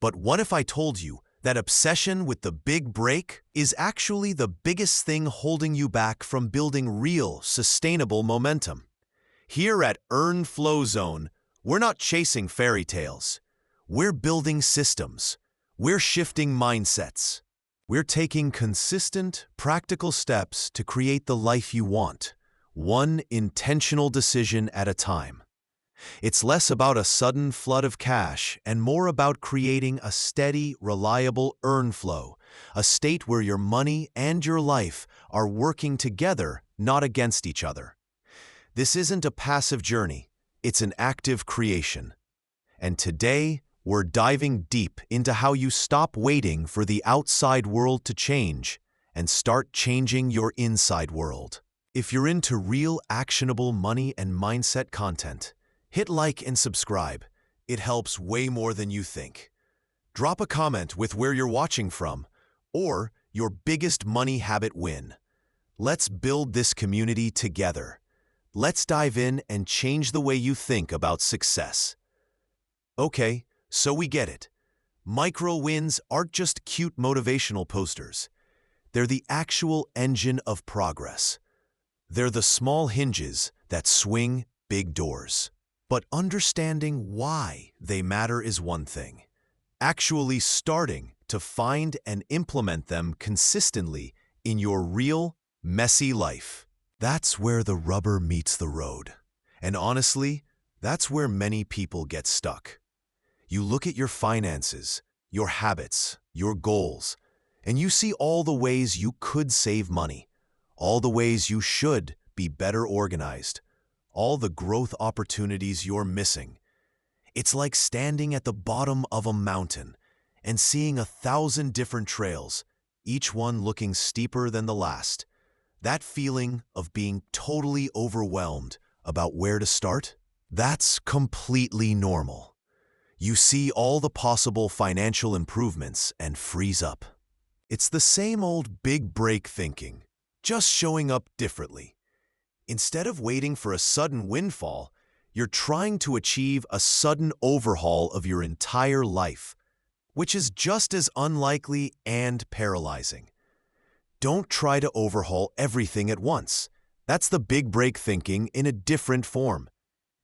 But what if I told you that obsession with the big break is actually the biggest thing holding you back from building real, sustainable momentum? Here at Earn Flow Zone, we're not chasing fairy tales. We're building systems. We're shifting mindsets. We're taking consistent, practical steps to create the life you want, one intentional decision at a time. It's less about a sudden flood of cash and more about creating a steady, reliable earn flow, a state where your money and your life are working together, not against each other. This isn't a passive journey, it's an active creation. And today, we're diving deep into how you stop waiting for the outside world to change and start changing your inside world. If you're into real actionable money and mindset content, hit like and subscribe. It helps way more than you think. Drop a comment with where you're watching from or your biggest money habit win. Let's build this community together. Let's dive in and change the way you think about success. Okay, so we get it. Micro wins aren't just cute motivational posters. They're the actual engine of progress. They're the small hinges that swing big doors. But understanding why they matter is one thing. Actually starting to find and implement them consistently in your real, messy life. That's where the rubber meets the road. And honestly, that's where many people get stuck. You look at your finances, your habits, your goals, and you see all the ways you could save money, all the ways you should be better organized, all the growth opportunities you're missing. It's like standing at the bottom of a mountain and seeing 1,000 different trails, each one looking steeper than the last. That feeling of being totally overwhelmed about where to start, that's completely normal. You see all the possible financial improvements and freeze up. It's the same old big break thinking, just showing up differently. Instead of waiting for a sudden windfall, you're trying to achieve a sudden overhaul of your entire life, which is just as unlikely and paralyzing. Don't try to overhaul everything at once. That's the big break thinking in a different form.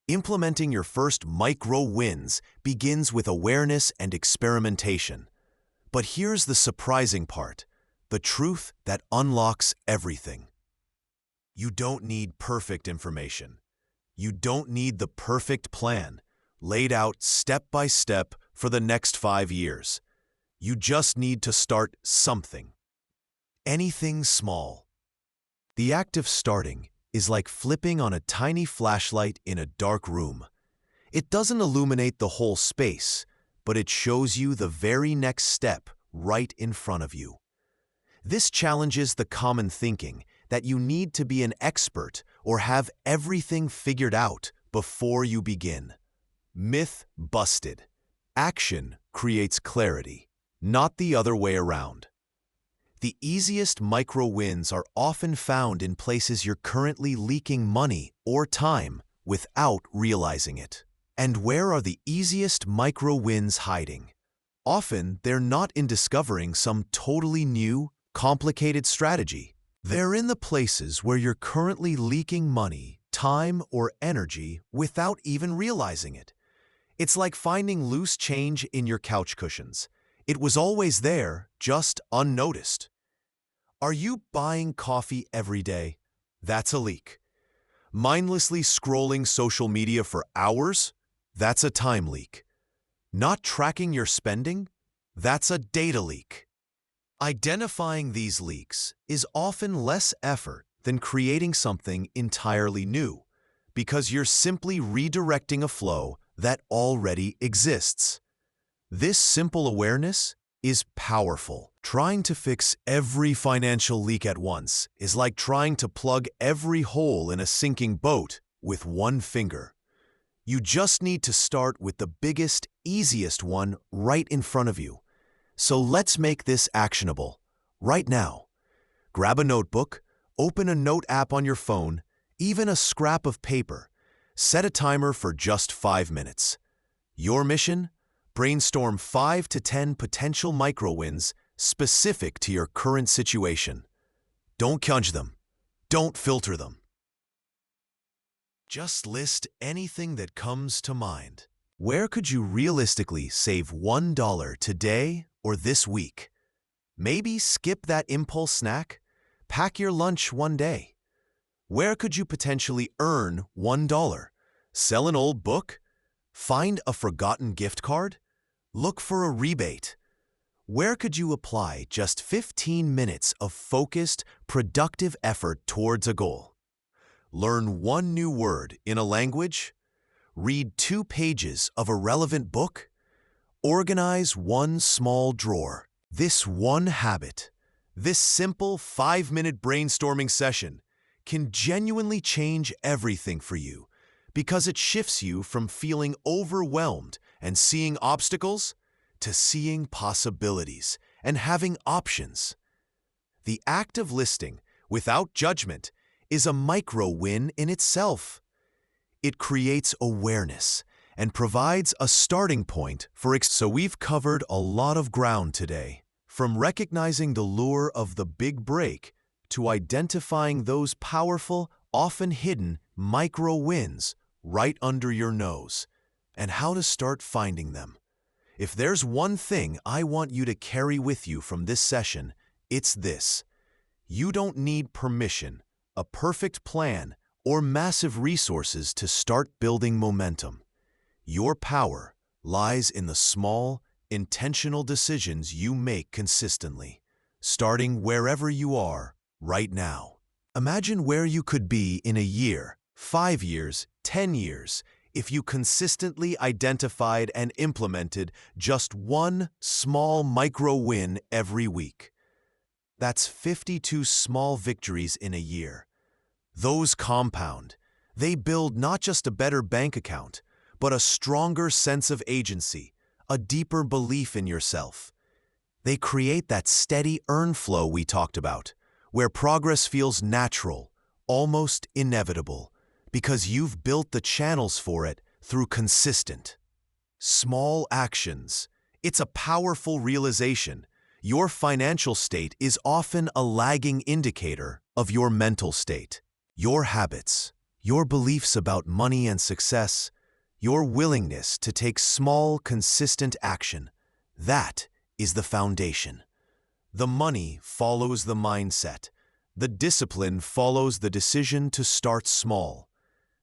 Implementing your first micro wins begins with awareness and experimentation. But here's the surprising part, the truth that unlocks everything. You don't need perfect information. You don't need the perfect plan, laid out step by step for the next 5 years. You just need to start something. Anything small. The act of starting is like flipping on a tiny flashlight in a dark room. It doesn't illuminate the whole space, but it shows you the very next step right in front of you. This challenges the common thinking that you need to be an expert or have everything figured out before you begin. Myth busted. Action creates clarity, not the other way around. The easiest micro wins are often found in places you're currently leaking money or time without realizing it. And where are the easiest micro wins hiding? Often, they're not in discovering some totally new, complicated strategy. They're in the places where you're currently leaking money, time, or energy without even realizing it. It's like finding loose change in your couch cushions. It was always there, just unnoticed. Are you buying coffee every day? That's a leak. Mindlessly scrolling social media for hours? That's a time leak. Not tracking your spending? That's a data leak. Identifying these leaks is often less effort than creating something entirely new, because you're simply redirecting a flow that already exists. This simple awareness is powerful. Trying to fix every financial leak at once is like trying to plug every hole in a sinking boat with one finger. You just need to start with the biggest, easiest one right in front of you. So let's make this actionable. Right now, grab a notebook, open a note app on your phone, even a scrap of paper. Set a timer for just 5 minutes. Your mission? Brainstorm 5 to 10 potential micro-wins specific to your current situation. Don't judge them. Don't filter them. Just list anything that comes to mind. Where could you realistically save $1 today or this week? Maybe skip that impulse snack? Pack your lunch one day. Where could you potentially earn $1? Sell an old book? Find a forgotten gift card? Look for a rebate. Where could you apply just 15 minutes of focused, productive effort towards a goal? Learn one new word in a language? Read 2 pages of a relevant book? Organize one small drawer. This one habit, this simple 5-minute brainstorming session, can genuinely change everything for you, because it shifts you from feeling overwhelmed and seeing obstacles to seeing possibilities and having options. The act of listing, without judgment, is a micro-win in itself. It creates awareness and provides a starting point for So we've covered a lot of ground today, from recognizing the lure of the big break to identifying those powerful, often hidden micro-wins right under your nose, and how to start finding them. If there's one thing I want you to carry with you from this session, it's this. You don't need permission, a perfect plan, or massive resources to start building momentum. Your power lies in the small, intentional decisions you make consistently, starting wherever you are right now. Imagine where you could be in a year, 5 years, 10 years, if you consistently identified and implemented just one small micro-win every week. That's 52 small victories in a year. Those compound. They build not just a better bank account, but a stronger sense of agency, a deeper belief in yourself. They create that steady earn flow we talked about, where progress feels natural, almost inevitable, because you've built the channels for it through consistent, small actions. It's a powerful realization. Your financial state is often a lagging indicator of your mental state. Your habits, your beliefs about money and success, your willingness to take small, consistent action, that is the foundation. The money follows the mindset. The discipline follows the decision to start small.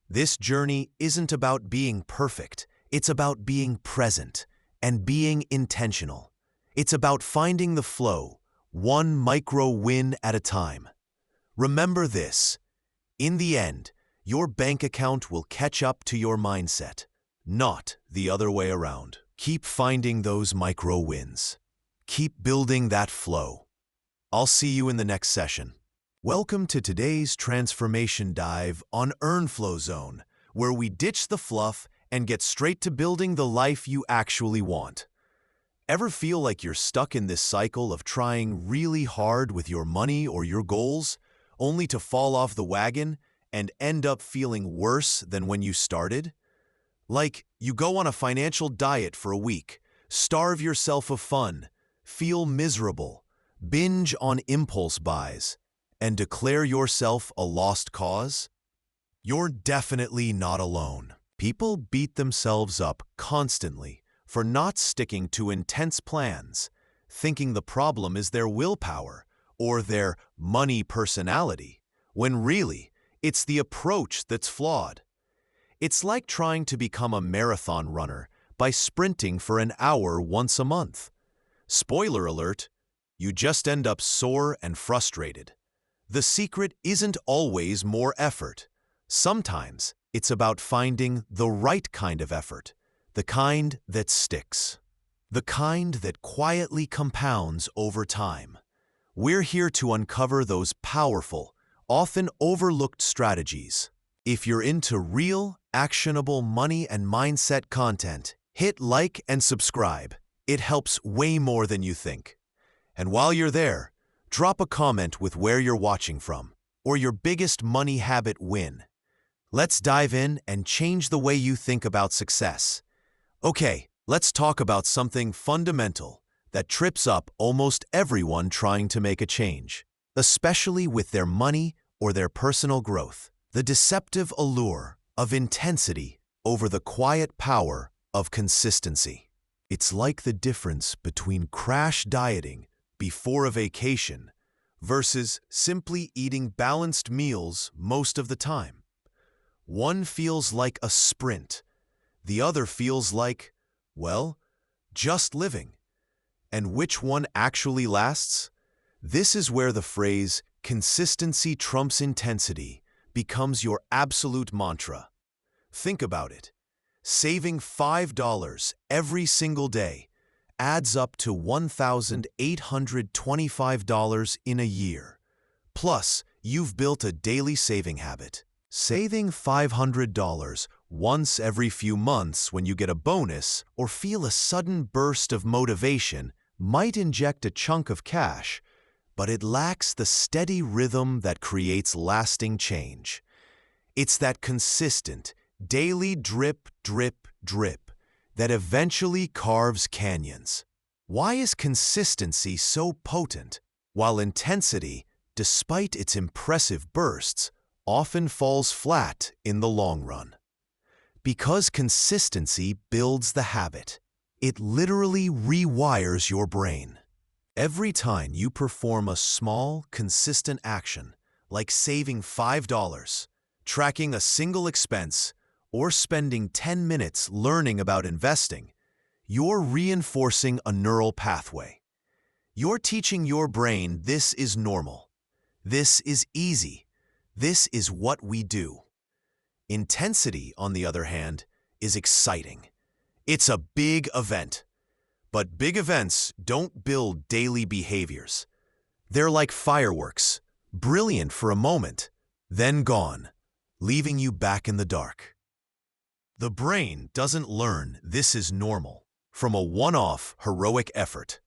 This journey isn't about being perfect. It's about being present and being intentional. It's about finding the flow, one micro-win at a time. Remember this. In the end, your bank account will catch up to your mindset, not the other way around. Keep finding those micro-wins. Keep building that flow. I'll see you in the next session. Welcome to today's transformation dive on Earnflow Zone, where we ditch the fluff and get straight to building the life you actually want. Ever feel like you're stuck in this cycle of trying really hard with your money or your goals, only to fall off the wagon and end up feeling worse than when you started? Like you go on a financial diet for a week, starve yourself of fun, feel miserable, binge on impulse buys, and declare yourself a lost cause? You're definitely not alone. People beat themselves up constantly for not sticking to intense plans, thinking the problem is their willpower or their money personality, when really, it's the approach that's flawed. It's like trying to become a marathon runner by sprinting for an hour once a month. Spoiler alert, you just end up sore and frustrated. The secret isn't always more effort. Sometimes it's about finding the right kind of effort, the kind that sticks, the kind that quietly compounds over time. We're here to uncover those powerful, often overlooked strategies. If you're into real, actionable money and mindset content, hit like and subscribe. It helps way more than you think. And while you're there, drop a comment with where you're watching from or your biggest money habit win. Let's dive in and change the way you think about success. Okay, let's talk about something fundamental that trips up almost everyone trying to make a change, especially with their money or their personal growth. The deceptive allure of intensity over the quiet power of consistency. It's like the difference between crash dieting before a vacation versus simply eating balanced meals most of the time. One feels like a sprint. The other feels like, well, just living. And which one actually lasts? This is where the phrase "consistency trumps intensity" becomes your absolute mantra. Think about it. Saving $5 every single day adds up to $1,825 in a year. Plus, you've built a daily saving habit. Saving $500 once every few months when you get a bonus or feel a sudden burst of motivation might inject a chunk of cash, but it lacks the steady rhythm that creates lasting change. It's that consistent, daily drip, drip, drip that eventually carves canyons. Why is consistency so potent, while intensity, despite its impressive bursts, often falls flat in the long run? Because consistency builds the habit. It literally rewires your brain. Every time you perform a small, consistent action, like saving $5, tracking a single expense, or spending 10 minutes learning about investing, you're reinforcing a neural pathway. You're teaching your brain this is normal. This is easy. This is what we do. Intensity, on the other hand, is exciting. It's a big event. But big events don't build daily behaviors. They're like fireworks, brilliant for a moment, then gone, leaving you back in the dark. The brain doesn't learn this is normal from a one-off heroic effort.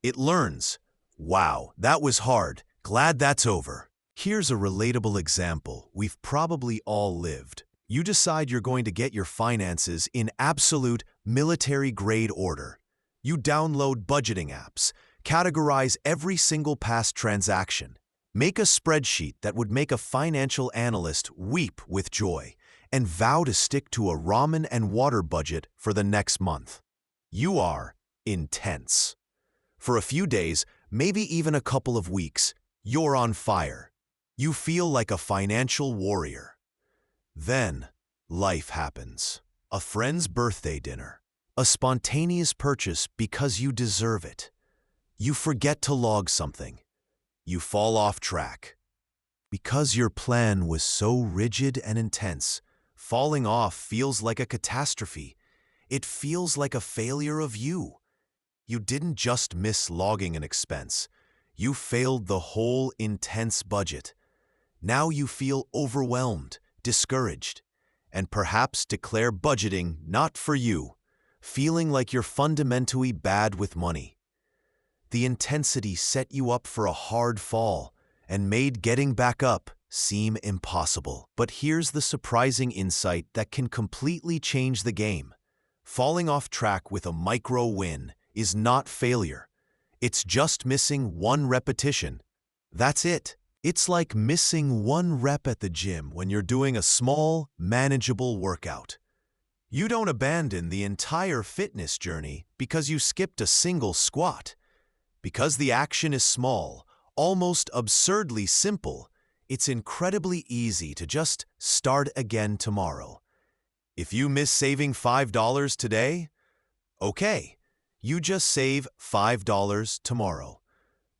It learns, wow, that was hard, glad that's over. Here's a relatable example we've probably all lived. You decide you're going to get your finances in absolute military-grade order. You download budgeting apps, categorize every single past transaction, make a spreadsheet that would make a financial analyst weep with joy, and vow to stick to a ramen and water budget for the next month. You are intense. For a few days, maybe even a couple of weeks, you're on fire. You feel like a financial warrior. Then, life happens. A friend's birthday dinner. A spontaneous purchase because you deserve it. You forget to log something. You fall off track. Because your plan was so rigid and intense, falling off feels like a catastrophe. It feels like a failure of you. You didn't just miss logging an expense. You failed the whole intense budget. Now you feel overwhelmed, discouraged, and perhaps declare budgeting not for you, feeling like you're fundamentally bad with money. The intensity set you up for a hard fall and made getting back up seem impossible. But here's the surprising insight that can completely change the game. Falling off track with a micro win is not failure. It's just missing one repetition. That's it. It's like missing one rep at the gym when you're doing a small, manageable workout. You don't abandon the entire fitness journey because you skipped a single squat. Because the action is small, almost absurdly simple, it's incredibly easy to just start again tomorrow. If you miss saving $5 today, okay, you just save $5 tomorrow.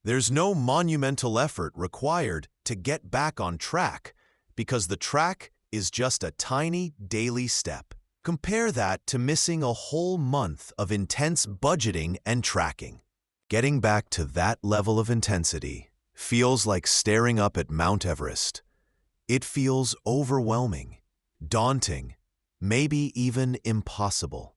There's no monumental effort required to get back on track because the track is just a tiny daily step. Compare that to missing a whole month of intense budgeting and tracking. Getting back to that level of intensity feels like staring up at Mount Everest. It feels overwhelming, daunting, maybe even impossible.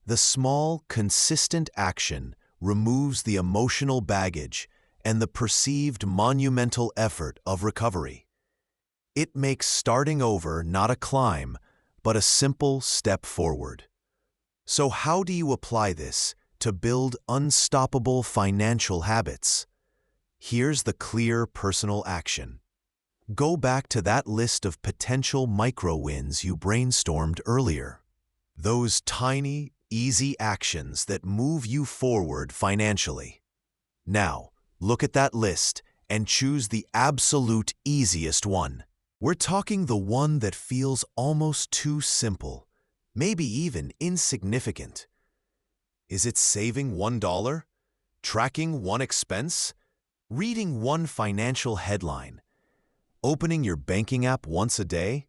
The small, consistent action removes the emotional baggage and the perceived monumental effort of recovery. It makes starting over not a climb, but a simple step forward. So how do you apply this to build unstoppable financial habits? Here's the clear personal action. Go back to that list of potential micro-wins you brainstormed earlier. Those tiny, easy actions that move you forward financially. Now, look at that list and choose the absolute easiest one. We're talking the one that feels almost too simple, maybe even insignificant. Is it saving $1? Tracking one expense? Reading one financial headline? Opening your banking app once a day?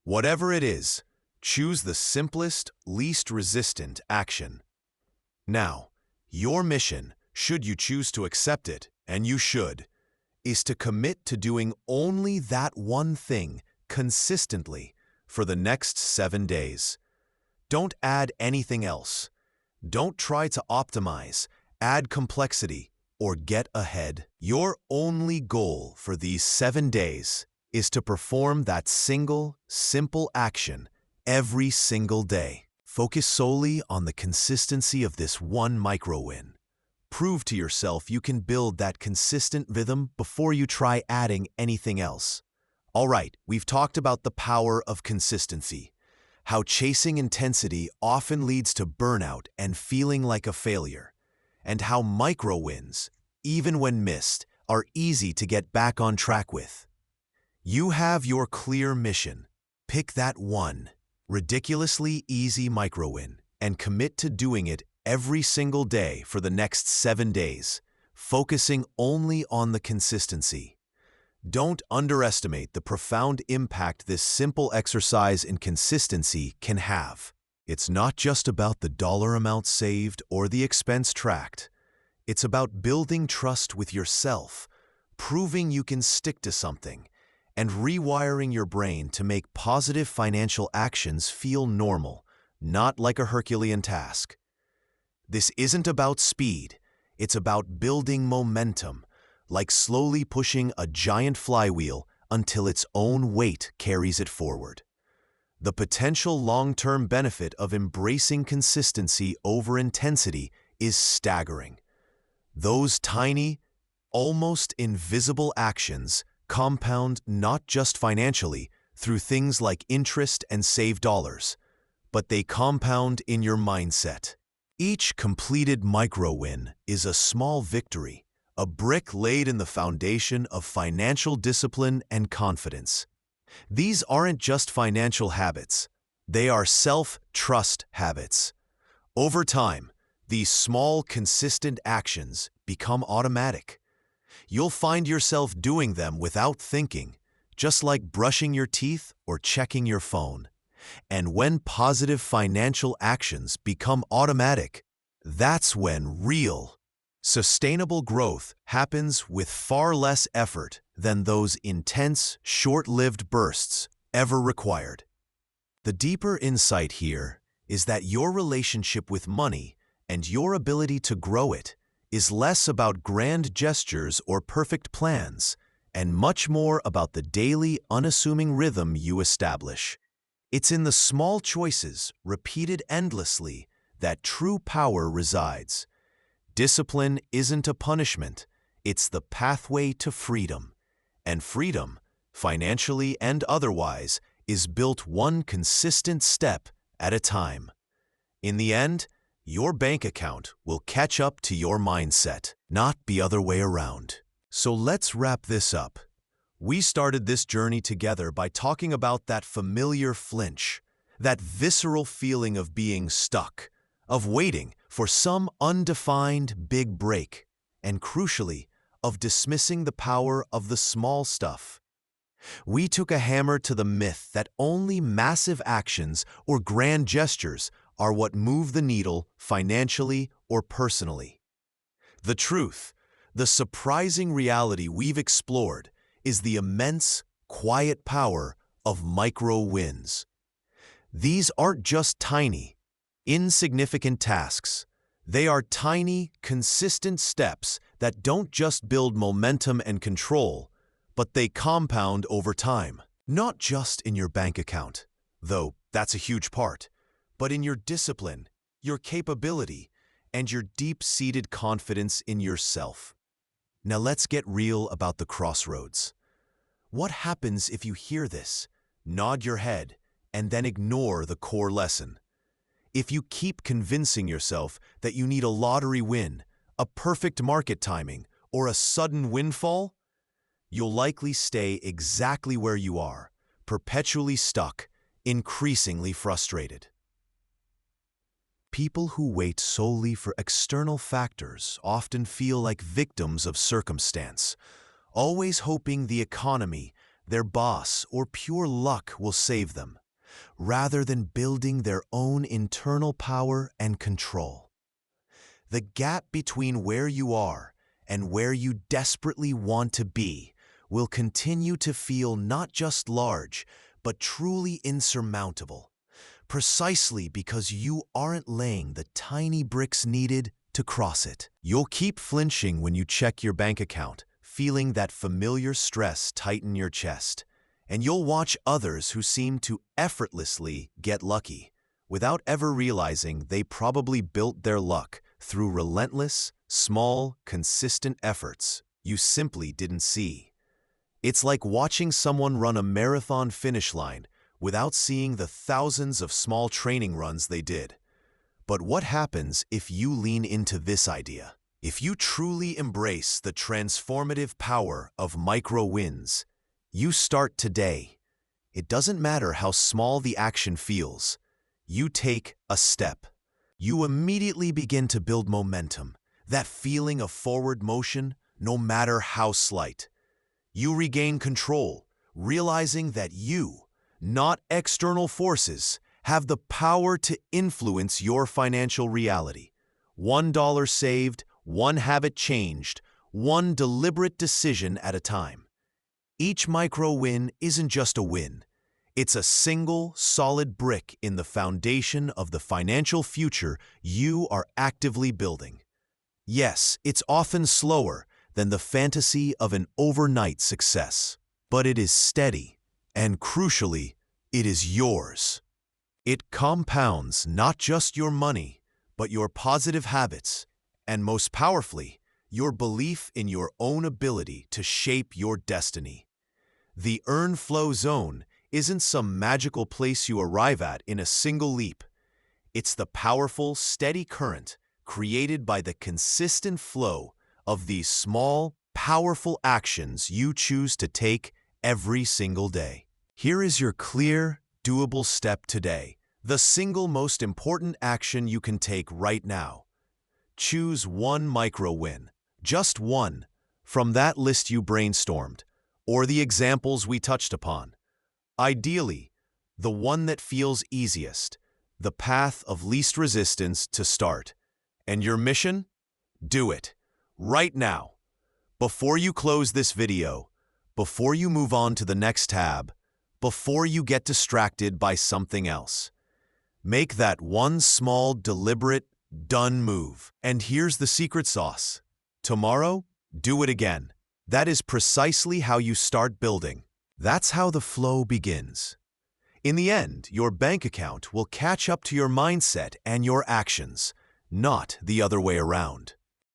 Whatever it is, choose the simplest, least resistant action. Now, your mission, should you choose to accept it, and you should, is to commit to doing only that one thing consistently for the next 7 days. Don't add anything else. Don't try to optimize, add complexity, or get ahead. Your only goal for these 7 days is to perform that single, simple action every single day. Focus solely on the consistency of this one micro-win. Prove to yourself you can build that consistent rhythm before you try adding anything else. All right, we've talked about the power of consistency, how chasing intensity often leads to burnout and feeling like a failure, and how micro-wins, even when missed, are easy to get back on track with. You have your clear mission. Pick that one ridiculously easy micro-win and commit to doing it every single day for the next 7 days, focusing only on the consistency. Don't underestimate the profound impact this simple exercise in consistency can have. It's not just about the dollar amount saved or the expense tracked. It's about building trust with yourself, proving you can stick to something, and rewiring your brain to make positive financial actions feel normal, not like a Herculean task. This isn't about speed. It's about building momentum, like slowly pushing a giant flywheel until its own weight carries it forward. The potential long-term benefit of embracing consistency over intensity is staggering. Those tiny, almost invisible actions compound not just financially through things like interest and saved dollars, but they compound in your mindset. Each completed micro-win is a small victory, a brick laid in the foundation of financial discipline and confidence. These aren't just financial habits, they are self-trust habits. Over time, these small, consistent actions become automatic. You'll find yourself doing them without thinking, just like brushing your teeth or checking your phone. And when positive financial actions become automatic, that's when real, sustainable growth happens with far less effort than those intense, short-lived bursts ever required. The deeper insight here is that your relationship with money and your ability to grow it is less about grand gestures or perfect plans, and much more about the daily, unassuming rhythm you establish. It's in the small choices, repeated endlessly, that true power resides. Discipline isn't a punishment, it's the pathway to freedom. And freedom, financially and otherwise, is built one consistent step at a time. In the end, your bank account will catch up to your mindset, not the other way around. So let's wrap this up. We started this journey together by talking about that familiar flinch, that visceral feeling of being stuck, of waiting for some undefined big break, and crucially, of dismissing the power of the small stuff. We took a hammer to the myth that only massive actions or grand gestures are what move the needle financially or personally. The truth, the surprising reality we've explored, is the immense, quiet power of micro wins. These aren't just tiny, insignificant tasks. They are tiny, consistent steps that don't just build momentum and control, but they compound over time. Not just in your bank account, though that's a huge part, but in your discipline, your capability, and your deep-seated confidence in yourself. Now let's get real about the crossroads. What happens if you hear this, nod your head, and then ignore the core lesson? If you keep convincing yourself that you need a lottery win, a perfect market timing, or a sudden windfall, you'll likely stay exactly where you are, perpetually stuck, increasingly frustrated. People who wait solely for external factors often feel like victims of circumstance, always hoping the economy, their boss, or pure luck will save them, rather than building their own internal power and control. The gap between where you are and where you desperately want to be will continue to feel not just large, but truly insurmountable, precisely because you aren't laying the tiny bricks needed to cross it. You'll keep flinching when you check your bank account, feeling that familiar stress tighten your chest, and you'll watch others who seem to effortlessly get lucky, without ever realizing they probably built their luck through relentless, small, consistent efforts you simply didn't see. It's like watching someone run a marathon finish line without seeing the thousands of small training runs they did. But what happens if you lean into this idea? If you truly embrace the transformative power of micro wins, you start today. It doesn't matter how small the action feels. You take a step. You immediately begin to build momentum, that feeling of forward motion, no matter how slight. You regain control, realizing that you, not external forces, have the power to influence your financial reality. $1 saved, one habit changed, one deliberate decision at a time. Each micro win isn't just a win. It's a single, solid brick in the foundation of the financial future you are actively building. Yes, it's often slower than the fantasy of an overnight success, but it is steady, and crucially, it is yours. It compounds not just your money, but your positive habits, and most powerfully, your belief in your own ability to shape your destiny. The earn flow zone isn't some magical place you arrive at in a single leap. It's the powerful, steady current created by the consistent flow of these small, powerful actions you choose to take every single day. Here is your clear, doable step today, the single most important action you can take right now. Choose one micro win, just one, from that list you brainstormed, or the examples we touched upon. Ideally, the one that feels easiest, the path of least resistance to start. And your mission? Do it, right now. Before you close this video, before you move on to the next tab, before you get distracted by something else. Make that one small, deliberate, done move. And here's the secret sauce. Tomorrow, do it again. That is precisely how you start building. That's how the flow begins. In the end, your bank account will catch up to your mindset and your actions, not the other way around.